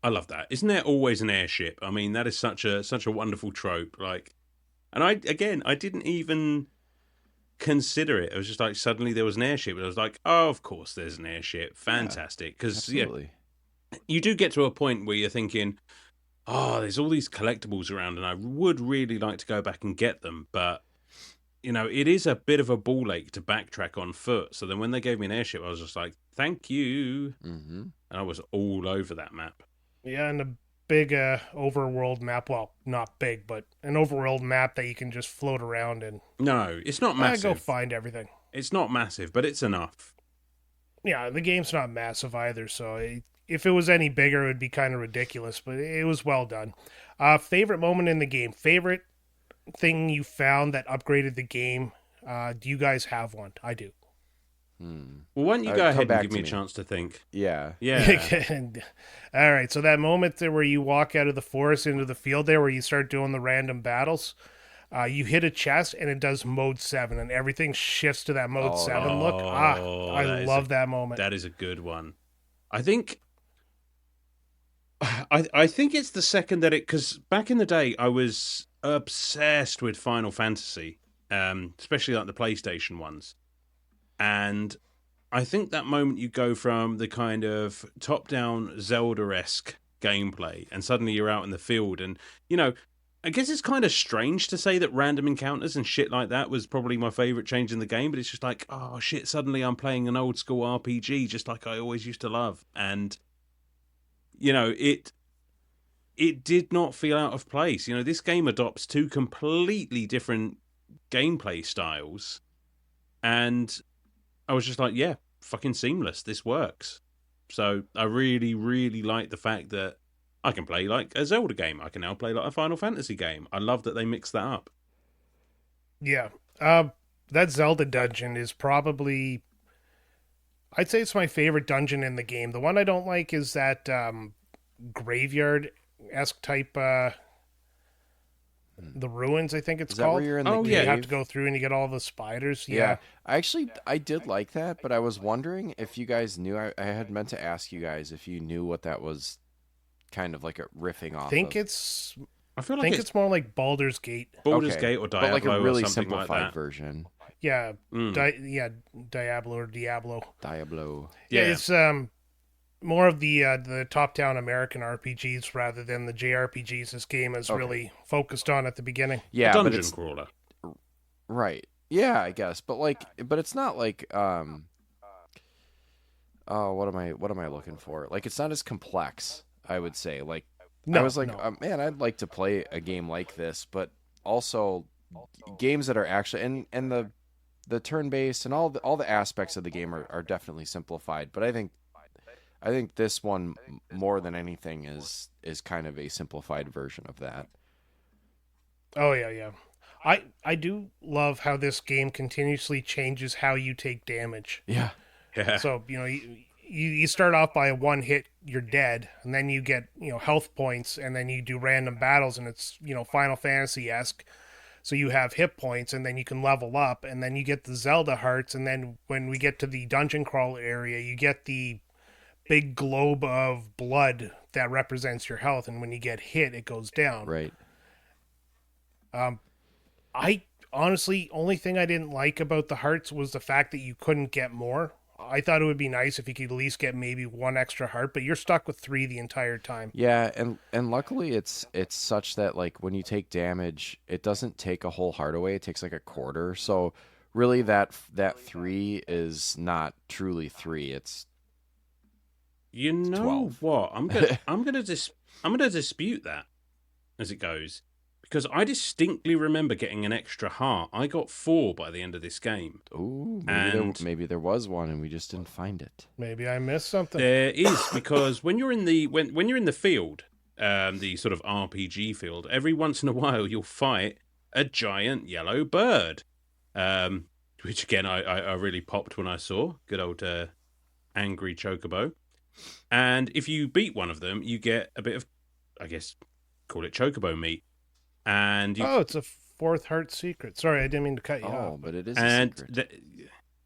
I love that. Isn't there always an airship? I mean, that is such a wonderful trope. Like, and I didn't even consider it. It was just like suddenly there was an airship, and I was like, oh, of course there's an airship. Fantastic, because Absolutely. you do get to a point where you're thinking, oh, there's all these collectibles around, and I would really like to go back and get them, but it is a bit of a ball ache to backtrack on foot. So then when they gave me an airship, I was just like, thank you, Mm-hmm. and I was all over that map. yeah, and a big overworld map. Well, not big, but an overworld map that you can just float around and No, it's not massive. go find everything. It's not massive, but it's enough. Yeah, the game's not massive either, so if it was any bigger, it would be kind of ridiculous. But it was well done. Favorite moment in the game. Favorite thing you found that upgraded the game. Do you guys have one? I do. Well, why don't you go Come ahead and back give to me a me. chance to think? Yeah. Yeah. All right, so that moment there where you walk out of the forest into the field there where you start doing the random battles, you hit a chest and it does mode 7 and everything shifts to that mode 7 look. I love that moment. That is a good one. I think I think it's the second that because back in the day I was obsessed with Final Fantasy, especially like the PlayStation ones. And I think that moment you go from the kind of top-down Zelda-esque gameplay and suddenly you're out in the field and, I guess it's kind of strange to say that random encounters and shit like that was probably my favorite change in the game, but it's just like, oh shit, suddenly I'm playing an old school RPG just like I always used to love. And, it did not feel out of place. This game adopts two completely different gameplay styles and I was just like, yeah, fucking seamless. This works. So I really, really like the fact that I can play like a Zelda game. I can now play like a Final Fantasy game. I love that they mix that up. Yeah. That Zelda dungeon is probably, I'd say it's my favorite dungeon in the game. The one I don't like is that graveyard-esque type, the ruins, I think it's Is that called. where you're in the Oh, cave? yeah. You have to go through and you get all the spiders. Yeah. I did like that, but I was wondering if you guys knew. I had meant to ask you guys if you knew what that was kind of like a riffing off I think of. it's I feel like it's more like Baldur's Gate. Baldur's Okay, Gate or Diablo but like a really or something like simplified that. version. Yeah, Mm. Diablo or Diablo. Diablo. Yeah, Yeah. it's more of the top-down American RPGs rather than the JRPGs this game is really focused on at the beginning. Yeah, a but dungeon it's crawler. right. Yeah, I guess, but it's not like oh, what am I looking for? Like, it's not as complex, I would say. Like, No, I was like, no. man, I'd like to play a game like this, but also games that are actually and the turn-based and all the aspects of the game are definitely simplified. But I think this one more than anything is kind of a simplified version of that. Oh yeah. I do love how this game continuously changes how you take damage. Yeah. Yeah. So, you start off by a one hit, you're dead, and then you get, health points, and then you do random battles, and it's, Final Fantasy-esque. So you have hit points, and then you can level up, and then you get the Zelda hearts, and then when we get to the dungeon crawl area, you get the big globe of blood that represents your health, and when you get hit, it goes down. Right. I honestly, only thing I didn't like about the hearts was the fact that you couldn't get more. I thought it would be nice if you could at least get maybe one extra heart, but you're stuck with 3 the entire time. Yeah, and luckily it's such that like when you take damage, it doesn't take a whole heart away. It takes like a quarter. So really that 3 is not truly 3. It's You know 12. what? I'm gonna dispute that as it goes, because I distinctly remember getting an extra heart. I got 4 by the end of this game. Ooh, And maybe there was one and we just didn't find it. Maybe I missed something. there is, because when you're in the when you're in the field, the sort of RPG field, every once in a while you'll fight a giant yellow bird, which again I really popped when I saw. Good old angry chocobo. And if you beat one of them, you get a bit of, I guess, call it chocobo meat. And you, Oh, it's a 4th heart secret. Sorry, I didn't mean to cut you off. Oh, but it is and a secret.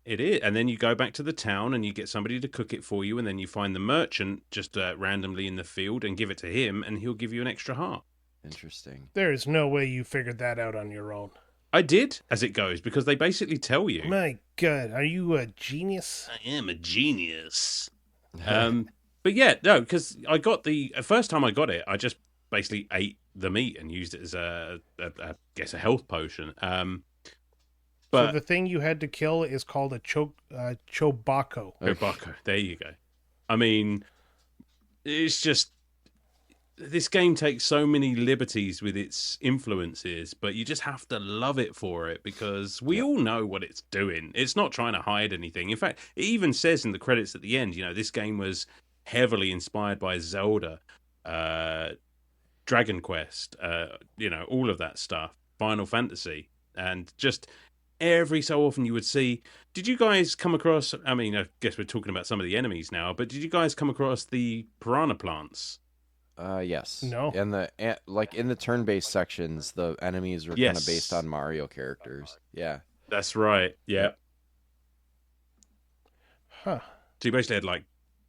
it is. And then you go back to the town and you get somebody to cook it for you, and then you find the merchant just randomly in the field and give it to him, and he'll give you an extra heart. Interesting. There is no way you figured that out on your own. I did, as it goes, because they basically tell you. My God, are you a genius? I am a genius. But yeah, no, because I got the first time I got it, I just basically ate the meat and used it as I guess a health potion. But So the thing you had to kill is called a chobako. Chobako, there you go. I mean, it's just, this game takes so many liberties with its influences, but you just have to love it for it, because we all know what it's doing. It's not trying to hide anything. In fact, it even says in the credits at the end, this game was heavily inspired by Zelda, Dragon Quest, all of that stuff, Final Fantasy, and just every so often you would see. Did you guys come across, I mean, I guess we're talking about some of the enemies now, but did you guys come across the piranha plants? Yes. No. And in the turn-based sections, the enemies were kind of based on Mario characters. Yeah. That's right. Yeah. Huh. So you basically had,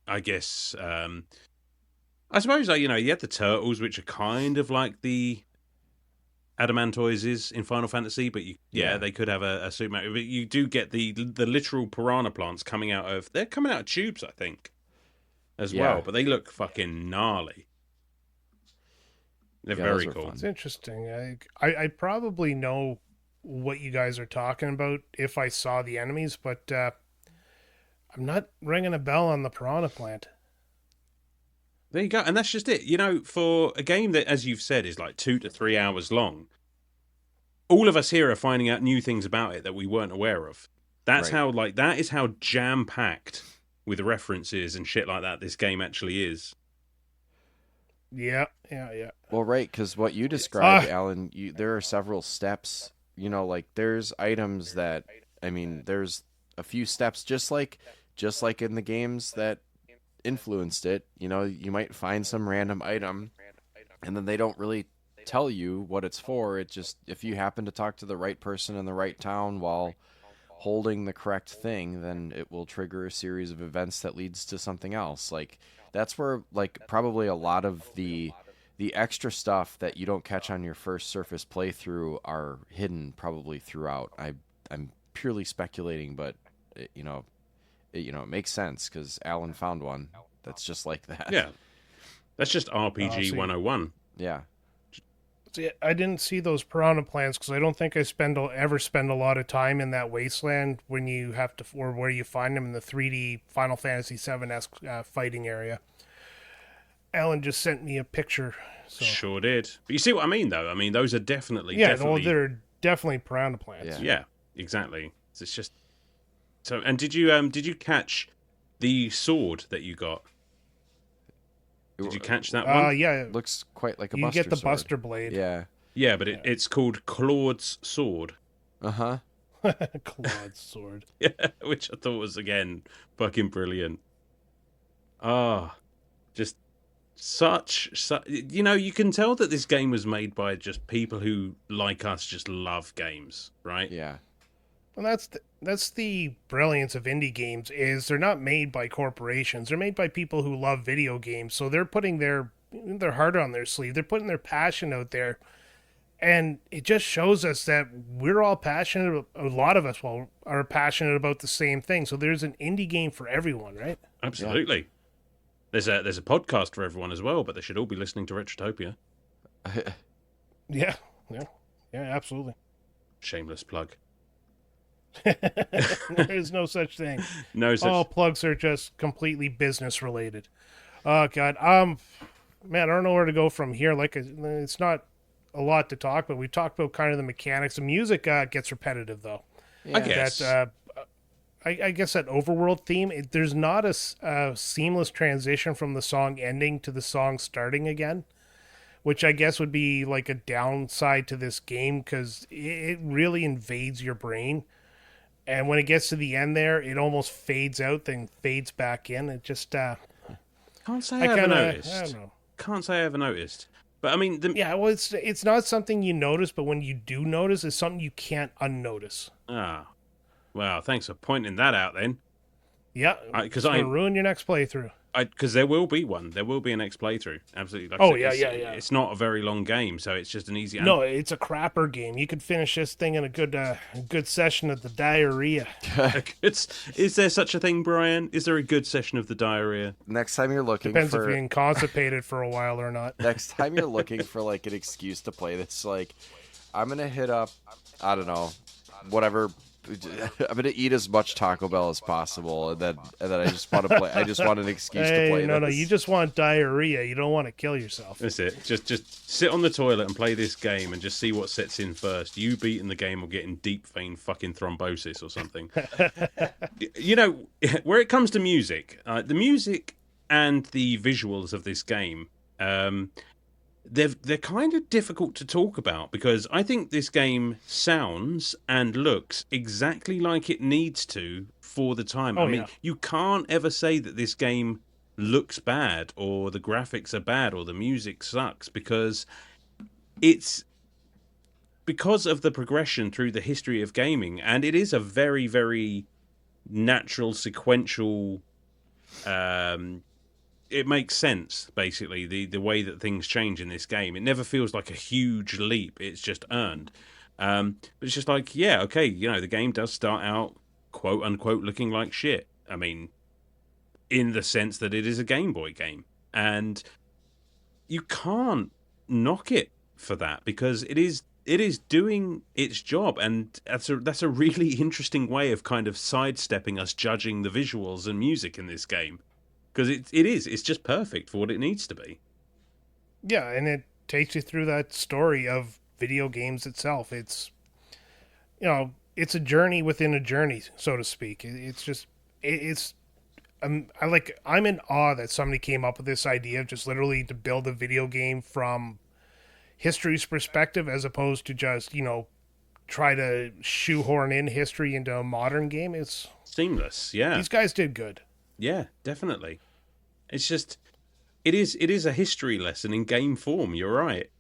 I guess, I suppose, you had the turtles, which are kind of like the adamantoises in Final Fantasy, but they could have a suit mount. But you do get the literal piranha plants they're coming out of tubes, I think, as well. But they look fucking gnarly. They're very cool. It's interesting. I probably know what you guys are talking about if I saw the enemies, but I'm not ringing a bell on the piranha plant. There you go. And that's just it. For a game that, as you've said, is 2 to 3 hours long, all of us here are finding out new things about it that we weren't aware of. That's how, that is how jam-packed with references and shit like that this game actually is. Yeah. Well, right, because what you described, Alan, there are several steps. There's items that, there's a few steps, just like in the games that influenced it. You might find some random item, and then they don't really tell you what it's for. It just, if you happen to talk to the right person in the right town while holding the correct thing, then it will trigger a series of events that leads to something else. That's where probably a lot of the extra stuff that you don't catch on your first Surface playthrough are hidden probably throughout. I'm purely speculating, but it makes sense because Alan found one that's just like that. Yeah, that's just RPG 101. Yeah. See, I didn't see those piranha plants because I don't think I ever spend a lot of time in that wasteland when you have to, or where you find them in the 3D Final Fantasy VII-esque fighting area. Alan just sent me a picture. So. Sure did. But you see what I mean, though? Those are definitely... they're definitely piranha plants. Yeah, exactly. It's just... So, and did you catch the sword that you got? Did you catch that one? Yeah. It looks quite like a you Buster get the sword. Buster Blade. Yeah. Yeah, but it's called Claude's sword. Uh-huh. Claude's sword. Yeah, which I thought was, again, fucking brilliant. Just such... you can tell that this game was made by just people who, like us, just love games, right? Yeah. And that's the brilliance of indie games, is they're not made by corporations. They're made by people who love video games. So they're putting their heart on their sleeve. They're putting their passion out there. And it just shows us that we're all passionate. A lot of us are passionate about the same thing. So there's an indie game for everyone, right? Absolutely. Yeah. There's a podcast for everyone as well, but they should all be listening to Retrotopia. Yeah, absolutely. Shameless plug. There's no such thing. All plugs are just completely business related. Oh God, man, I don't know where to go from here. It's not a lot to talk about. We've talked about kind of the mechanics. The music gets repetitive, though. I guess. I guess that overworld theme, there's not a seamless transition from the song ending to the song starting again, which I guess would be like a downside to this game because it really invades your brain. And when it gets to the end there, it almost fades out, then fades back in. It just... Can't say I ever noticed. I don't know. Can't say I ever noticed. But I mean... well, it's not something you notice, but when you do notice, it's something you can't unnotice. Ah. Well, thanks for pointing that out then. Yeah, it's going to ruin your next playthrough. Because there will be one. There will be a next playthrough. Absolutely. It's not a very long game, so it's just an easy... No, it's a crapper game. You could finish this thing in a good session of the diarrhea. Is there such a thing, Brian? Is there a good session of the diarrhea? Next time you're looking Depends if you're being constipated for a while or not. Next time you're looking for like an excuse to play this, like, I'm going to hit up, I don't know, whatever... I'm gonna eat as much Taco Bell as possible, and then I just want to play. I just want an excuse to play. No, you just want diarrhea. You don't want to kill yourself. That's it. Just sit on the toilet and play this game, and just see what sets in first. You beating the game or getting deep vein fucking thrombosis or something. You know, where it comes to music, the music and the visuals of this game. They're kind of difficult to talk about because I think this game sounds and looks exactly like it needs to for the time. I mean, you can't ever say that this game looks bad or the graphics are bad or the music sucks because it's because of the progression through the history of gaming, and it is a very, very natural, sequential it makes sense, basically, the way that things change in this game. It never feels like a huge leap. It's just earned. But it's just like, yeah, okay, you know, the game does start out, quote unquote, looking like shit. I mean, in the sense that it is a Game Boy game. And you can't knock it for that because it is doing its job. And that's a really interesting way of kind of sidestepping us judging the visuals and music in this game. Because it's just perfect for what it needs to be. Yeah, and it takes you through that story of video games itself. It's, you know, it's a journey within a journey, so to speak. I'm in awe that somebody came up with this idea of just literally to build a video game from history's perspective as opposed to just, you know, try to shoehorn in history into a modern game. It's seamless, yeah. These guys did good. Yeah, definitely. It's just, it is a history lesson in game form. You're right.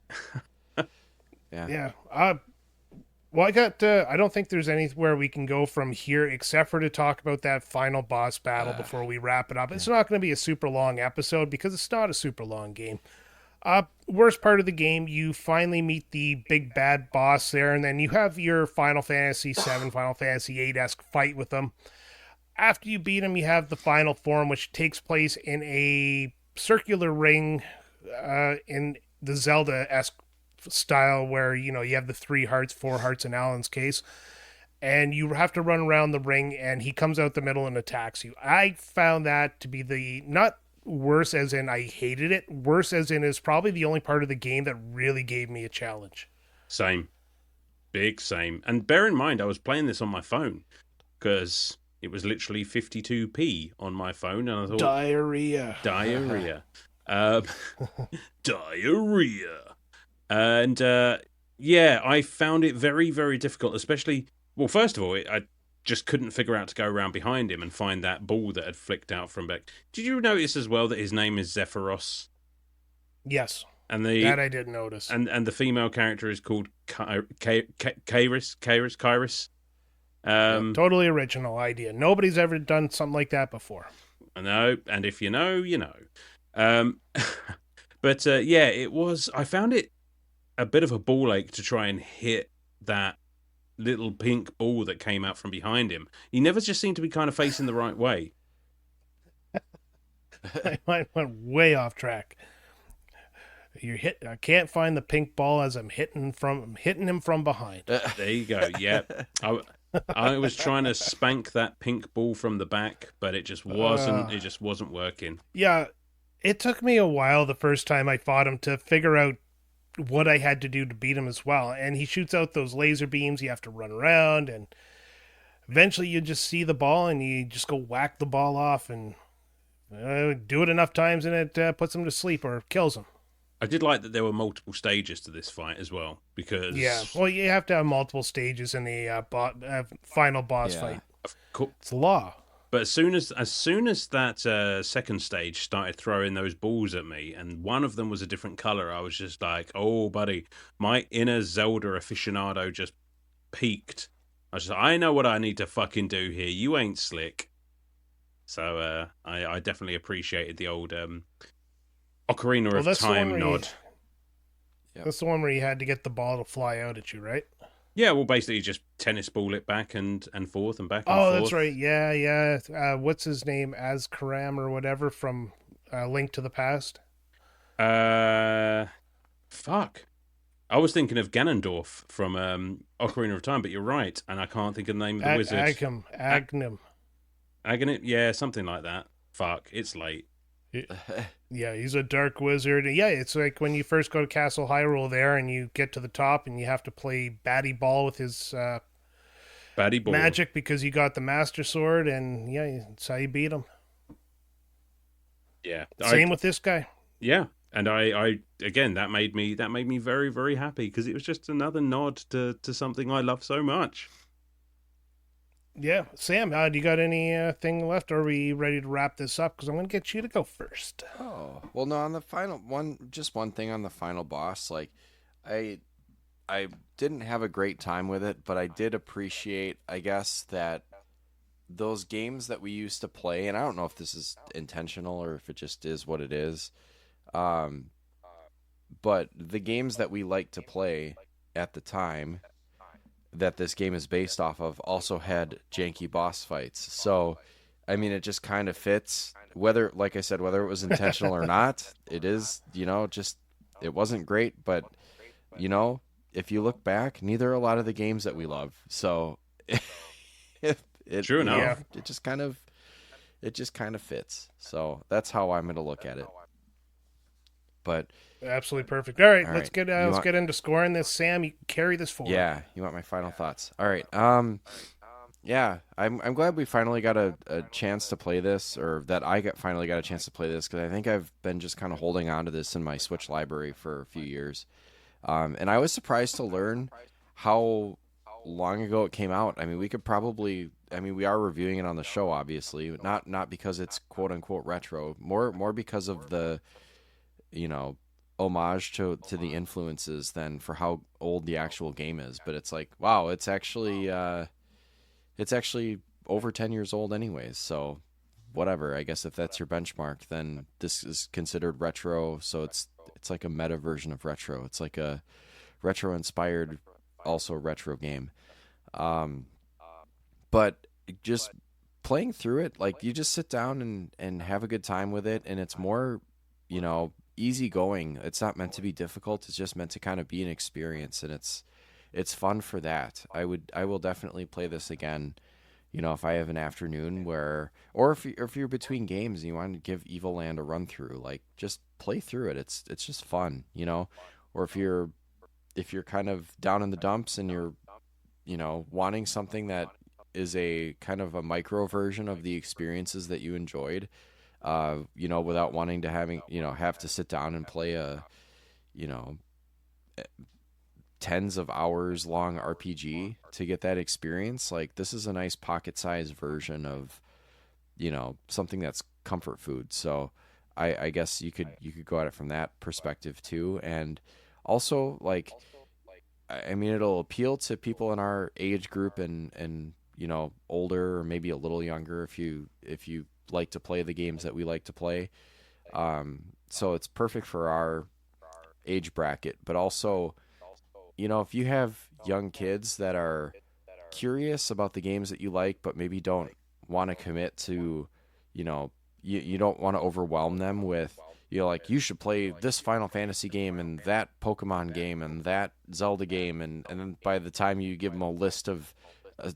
Yeah. Well, I don't think there's anywhere we can go from here except for to talk about that final boss battle before we wrap it up. It's not going to be a super long episode because it's not a super long game. Worst part of the game, you finally meet the big bad boss there, and then you have your Final Fantasy VII, Final Fantasy VIII-esque fight with them. After you beat him, you have the final form, which takes place in a circular ring in the Zelda-esque style where, you know, you have the 3 hearts, 4 hearts in Alan's case, and you have to run around the ring, and he comes out the middle and attacks you. I found that to be not worse as in I hated it, worse as in is probably the only part of the game that really gave me a challenge. Same. Big same. And bear in mind, I was playing this on my phone, because... it was literally 52p on my phone, and I thought... Diarrhea. Diarrhea. And, yeah, I found it very, very difficult, especially... Well, first of all, I just couldn't figure out to go around behind him and find that ball that had flicked out from back. Did you notice as well that his name is Zephyros? Yes. And that I did notice. And the female character is called Kairis. Totally original idea. Nobody's ever done something like that before. I know, and if you know, you know. But yeah, it was. I found it a bit of a ball ache to try and hit that little pink ball that came out from behind him. He never just seemed to be kind of facing the right way. I went way off track. I can't find the pink ball as I'm hitting him from behind. There you go. Yeah. I was trying to spank that pink ball from the back, but it just wasn't. It just wasn't working. Yeah, it took me a while the first time I fought him to figure out what I had to do to beat him as well. And he shoots out those laser beams. You have to run around, and eventually you just see the ball, and you just go whack the ball off, and do it enough times, and it puts him to sleep or kills him. I did like that there were multiple stages to this fight as well, because well, you have to have multiple stages in the final boss fight. It's law. But as soon as that second stage started throwing those balls at me, and one of them was a different color, I was just like, "Oh, buddy, my inner Zelda aficionado just peaked." I was just, I know what I need to fucking do here. You ain't slick. So I definitely appreciated the old Ocarina of Time nod. That's the one where you had to get the ball to fly out at you, right? Yeah, well, basically just tennis ball it back and forth and back and forth. Oh, that's right. Yeah. What's his name? Azkaram or whatever from Link to the Past? Fuck. I was thinking of Ganondorf from Ocarina of Time, but you're right, and I can't think of the name of the wizard. Agnim. Aghanim? Yeah, something like that. Fuck, it's late. Yeah, he's a dark wizard. Yeah, it's like when you first go to Castle Hyrule there, and you get to the top, and you have to play Batty Ball with his Batty Ball magic because you got the Master Sword, and yeah, that's how you beat him. Yeah, same with this guy. Yeah, and I again that made me very, very happy because it was just another nod to something I love so much. Yeah, Sam, do you got anything left? Or are we ready to wrap this up? Because I'm going to get you to go first. Oh, well, no, on the final one, just one thing on the final boss. Like, I didn't have a great time with it, but I did appreciate, I guess, that those games that we used to play, and I don't know if this is intentional or if it just is what it is, but the games that we liked to play at the time that this game is based off of also had janky boss fights. So, I mean, it just kind of fits. Whether, like I said, whether it was intentional or not, it is, just, it wasn't great. But, if you look back, neither are a lot of the games that we love. So, true enough. Yeah. It just kind of fits. So that's how I'm going to look at it. But absolutely perfect. All right, all let's right. get into scoring this. Sam, you carry this forward. Yeah, you want my final thoughts? All right. Yeah, I'm glad we finally got a chance to play this, or that finally got a chance to play this, because I think I've been just kind of holding on to this in my Switch library for a few years. And I was surprised to learn how long ago it came out. I mean, we are reviewing it on the show, obviously, not because it's quote unquote retro, more because of the homage to the influences than for how old the actual game is. But it's like, wow, it's actually over 10 years old anyways. So whatever, I guess if that's your benchmark, then this is considered retro. So it's like a meta version of retro. It's like a retro inspired, also retro game. But just playing through it, like, you just sit down and have a good time with it. And it's more, easy going. It's not meant to be difficult. It's just meant to kind of be an experience, and it's fun for that. I will definitely play this again, if I have an afternoon or if you're between games and you want to give Evoland a run through, like, just play through it. It's just fun, or if you're kind of down in the dumps and you're wanting something that is a kind of a micro version of the experiences that you enjoyed, without wanting to have to sit down and play a, tens of hours long RPG to get that experience. Like, this is a nice pocket-sized version of, something that's comfort food. So I guess you could go at it from that perspective too. And also, like, I mean, it'll appeal to people in our age group and older, or maybe a little younger if you like to play the games that we like to play. So it's perfect for our age bracket. But also, if you have young kids that are curious about the games that you like, but maybe don't want to commit to, you don't want to overwhelm them with, like, you should play this Final Fantasy game and that Pokemon game and that Zelda game. And then by the time you give them a list of,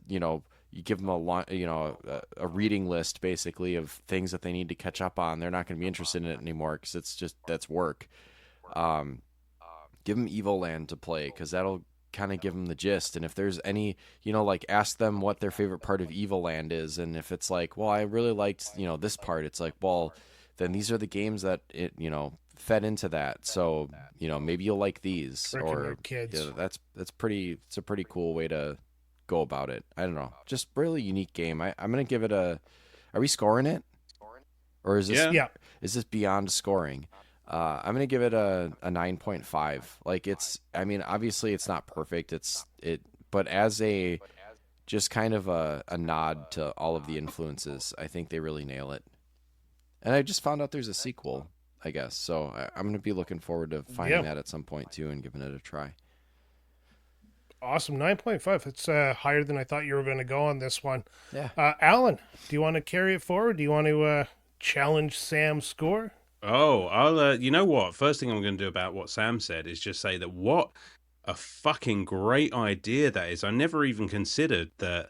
you give them a reading list, basically, of things that they need to catch up on, they're not going to be interested in it anymore because that's work. Give give them Evoland to play, because that'll kind of give them the gist. And if there's any, like, ask them what their favorite part of Evoland is, and if it's like, well, I really liked, this part, it's like, well, then these are the games that it, fed into that. So, maybe you'll like these. Or kids. It's a pretty cool way to go about it. I don't know, just really unique game. I'm gonna give it a. Are we scoring it? Or is this is this beyond scoring? I'm gonna give it a 9.5. Like, obviously it's not perfect. But as a just kind of a nod to all of the influences, I think they really nail it. And I just found out there's a sequel, I guess. So I'm gonna be looking forward to finding that at some point too, and giving it a try. Awesome, 9.5. It's higher than I thought you were going to go on this one. Yeah. Alan, do you want to carry it forward? Do you want to challenge Sam's score? Oh, I'll. You know what? First thing I'm going to do about what Sam said is just say that what a fucking great idea that is. I never even considered that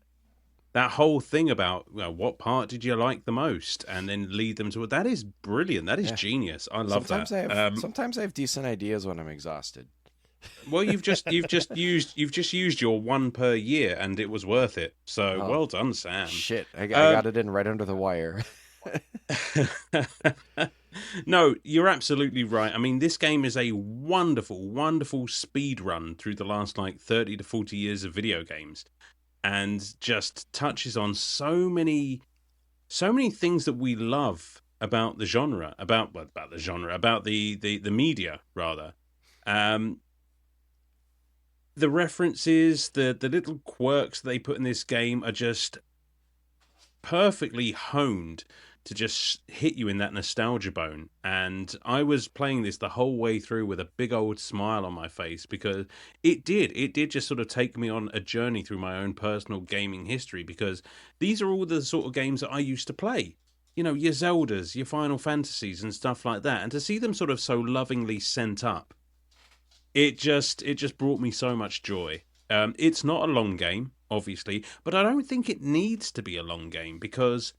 whole thing about what part did you like the most, and then lead them to it. That is brilliant. That is genius. I love that. Sometimes I have decent ideas when I'm exhausted. Well, you've just used your one per year, and it was worth it. So well done, Sam. Shit, I got it in right under the wire. No, you're absolutely right. I mean, this game is a wonderful, wonderful speed run through the last 30 to 40 years of video games, and just touches on so many things that we love about the genre, about the media rather. The references, the little quirks they put in this game are just perfectly honed to just hit you in that nostalgia bone. And I was playing this the whole way through with a big old smile on my face, because it did just sort of take me on a journey through my own personal gaming history, because these are all the sort of games that I used to play. Your Zeldas, your Final Fantasies and stuff like that. And to see them sort of so lovingly sent up, it just brought me so much joy. It's not a long game, obviously, but I don't think it needs to be a long game, because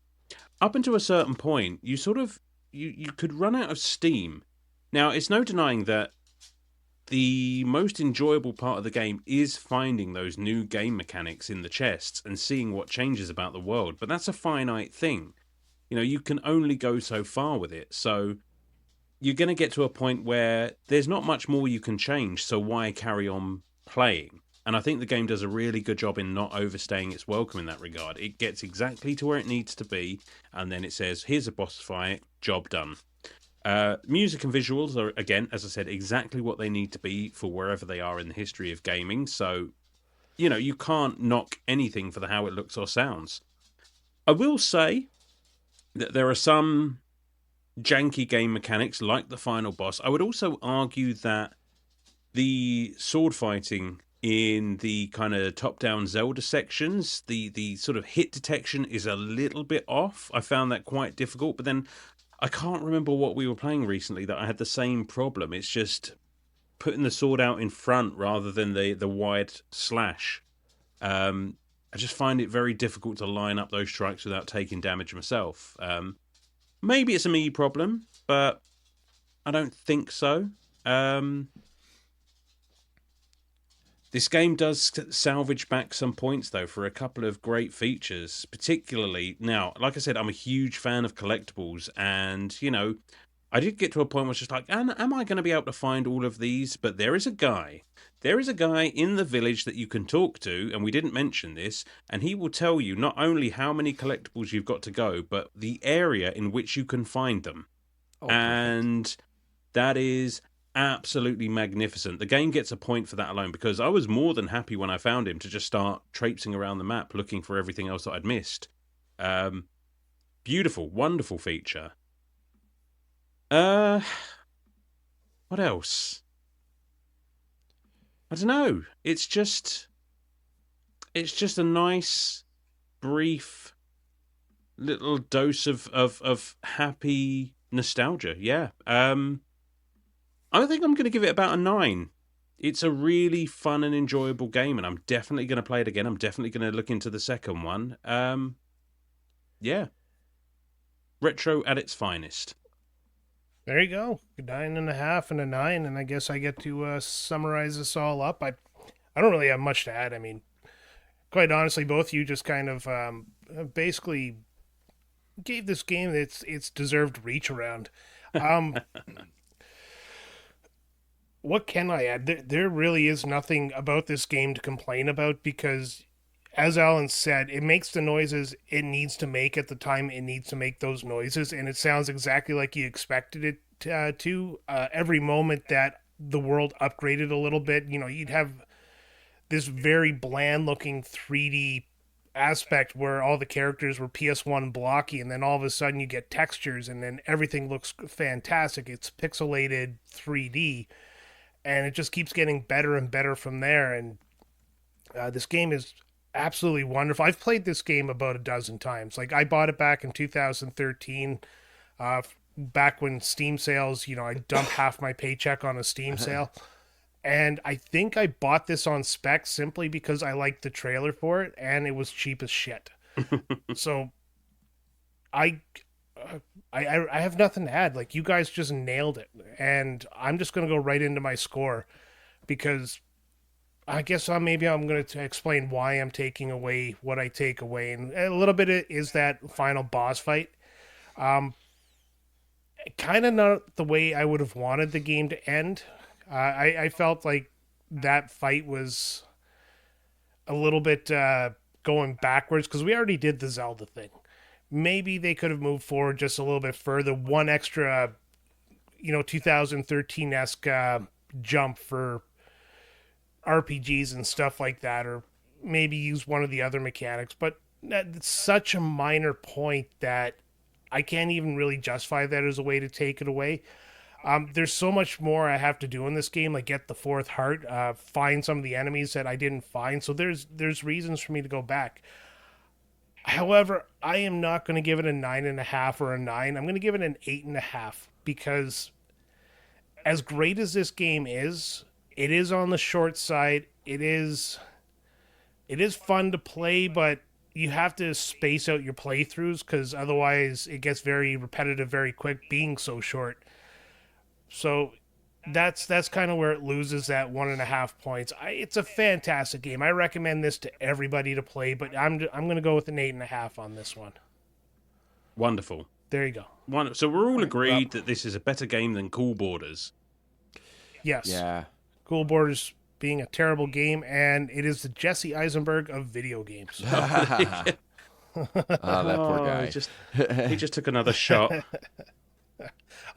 up until a certain point, you sort of you could run out of steam. Now, it's no denying that the most enjoyable part of the game is finding those new game mechanics in the chests and seeing what changes about the world, but that's a finite thing. You can only go so far with it, so you're going to get to a point where there's not much more you can change, so why carry on playing? And I think the game does a really good job in not overstaying its welcome in that regard. It gets exactly to where it needs to be, and then it says, here's a boss fight, job done. Music and visuals are, again, as I said, exactly what they need to be for wherever they are in the history of gaming, so, you can't knock anything for how it looks or sounds. I will say that there are some janky game mechanics like the final boss. I would also argue that the sword fighting in the kind of top-down Zelda sections, the sort of hit detection is a little bit off. I found that quite difficult, but then I can't remember what we were playing recently that I had the same problem. It's just putting the sword out in front rather than the wide slash. I just find it very difficult to line up those strikes without taking damage myself. Maybe it's a me problem, but I don't think so. This game does salvage back some points, though, for a couple of great features. Particularly, now, like I said, I'm a huge fan of collectibles, and, I did get to a point where it's just like, am I going to be able to find all of these? But there is a guy in the village that you can talk to, and we didn't mention this, and he will tell you not only how many collectibles you've got to go, but the area in which you can find them. And that is absolutely magnificent. The game gets a point for that alone, because I was more than happy when I found him to just start traipsing around the map looking for everything else that I'd missed. Beautiful, wonderful feature. What else? I don't know. It's just a nice, brief little dose of happy nostalgia. Yeah. I think I'm going to give it about a 9. It's a really fun and enjoyable game, and I'm definitely going to play it again. I'm definitely going to look into the second one. Yeah. Retro at its finest. There you go. 9.5 and a 9, and I guess I get to summarize this all up. I don't really have much to add. I mean, quite honestly, both of you just kind of basically gave this game its deserved reach around. Um, what can I add? There really is nothing about this game to complain about because, as Alan said, it makes the noises it needs to make at the time it needs to make those noises, and it sounds exactly like you expected it to. Every moment that the world upgraded a little bit, you'd have this very bland looking 3D aspect where all the characters were PS1 blocky, and then all of a sudden you get textures, and then everything looks fantastic. It's pixelated 3D, and it just keeps getting better and better from there. And this game is absolutely wonderful. I've played this game about a dozen times. Like, I bought it back in 2013, back when Steam sales, I dumped half my paycheck on a Steam sale. And I think I bought this on spec simply because I liked the trailer for it, and it was cheap as shit. So I have nothing to add. Like, you guys just nailed it, and I'm just gonna go right into my score because I guess maybe I'm going to explain why I'm taking away what I take away, and a little bit is that final boss fight. Kind of not the way I would have wanted the game to end. I felt like that fight was a little bit going backwards because we already did the Zelda thing. Maybe they could have moved forward just a little bit further. One extra, 2013-esque jump for RPGs and stuff like that, or maybe use one of the other mechanics. But that's such a minor point that I can't even really justify that as a way to take it away. There's so much more I have to do in this game, like get the fourth heart, find some of the enemies that I didn't find. So there's reasons for me to go back. However, I am not going to give it a 9.5 or a 9. I'm going to give it an 8.5 because as great as this game is, it is on the short side. It is fun to play, but you have to space out your playthroughs because otherwise it gets very repetitive very quick being so short. So that's kind of where it loses that 1.5 points. It's a fantastic game. I recommend this to everybody to play, but I'm going to go with an 8.5 on this one. Wonderful. There you go. So we're all agreed that this is a better game than Cool Borders. Yes. Yeah. Cool Borders being a terrible game, and it is the Jesse Eisenberg of video games. That poor guy. He just took another shot.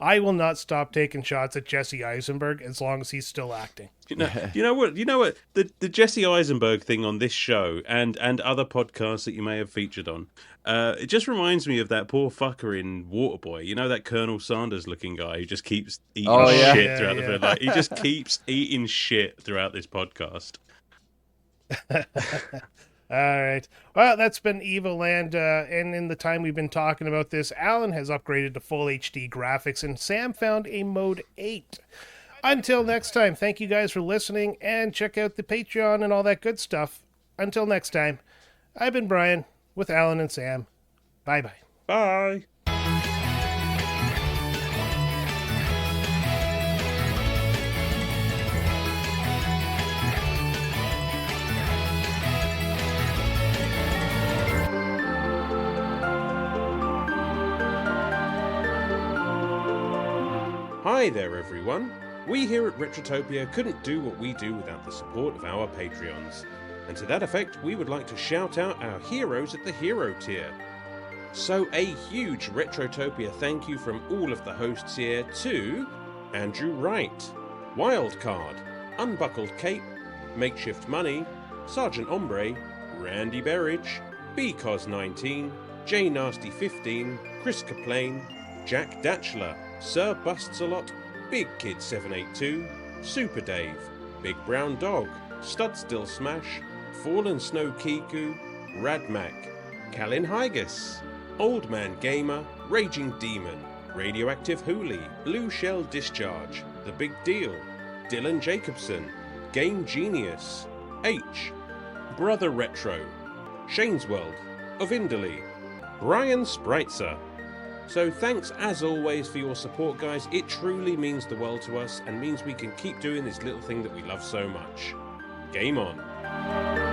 I will not stop taking shots at Jesse Eisenberg as long as he's still acting. You know what? The Jesse Eisenberg thing on this show and other podcasts that you may have featured on, it just reminds me of that poor fucker in Waterboy. You know, that Colonel Sanders looking guy who just keeps eating shit throughout the like he just keeps eating shit throughout this podcast. All right. Well, that's been Evoland, and in the time we've been talking about this, Alan has upgraded to full HD graphics, and Sam found a Mode 8. Until next time, thank you guys for listening, and check out the Patreon and all that good stuff. Until next time, I've been Brian with Alan and Sam. Bye-bye. Bye. Hi there, everyone. We here at Retrotopia couldn't do what we do without the support of our Patreons. And to that effect, we would like to shout out our heroes at the hero tier. So a huge Retrotopia thank you from all of the hosts here to Andrew Wright, Wildcard, Unbuckled Cape, Makeshift Money, Sergeant Ombre, Randy Berridge, BCOS19, J Nasty 15, Chris Kaplane, Jack Datchler, Sir Busts-A-Lot, Big Kid 782, Super Dave, Big Brown Dog, Stud Still Smash, Fallen Snow Kiku, Radmac, Calin Hygus, Old Man Gamer, Raging Demon, Radioactive Hooli, Blue Shell Discharge, The Big Deal, Dylan Jacobson, Game Genius, H, Brother Retro, Shane's World, Ovindally, Brian Spritzer, So thanks as always for your support, guys. It truly means the world to us and means we can keep doing this little thing that we love so much. Game on.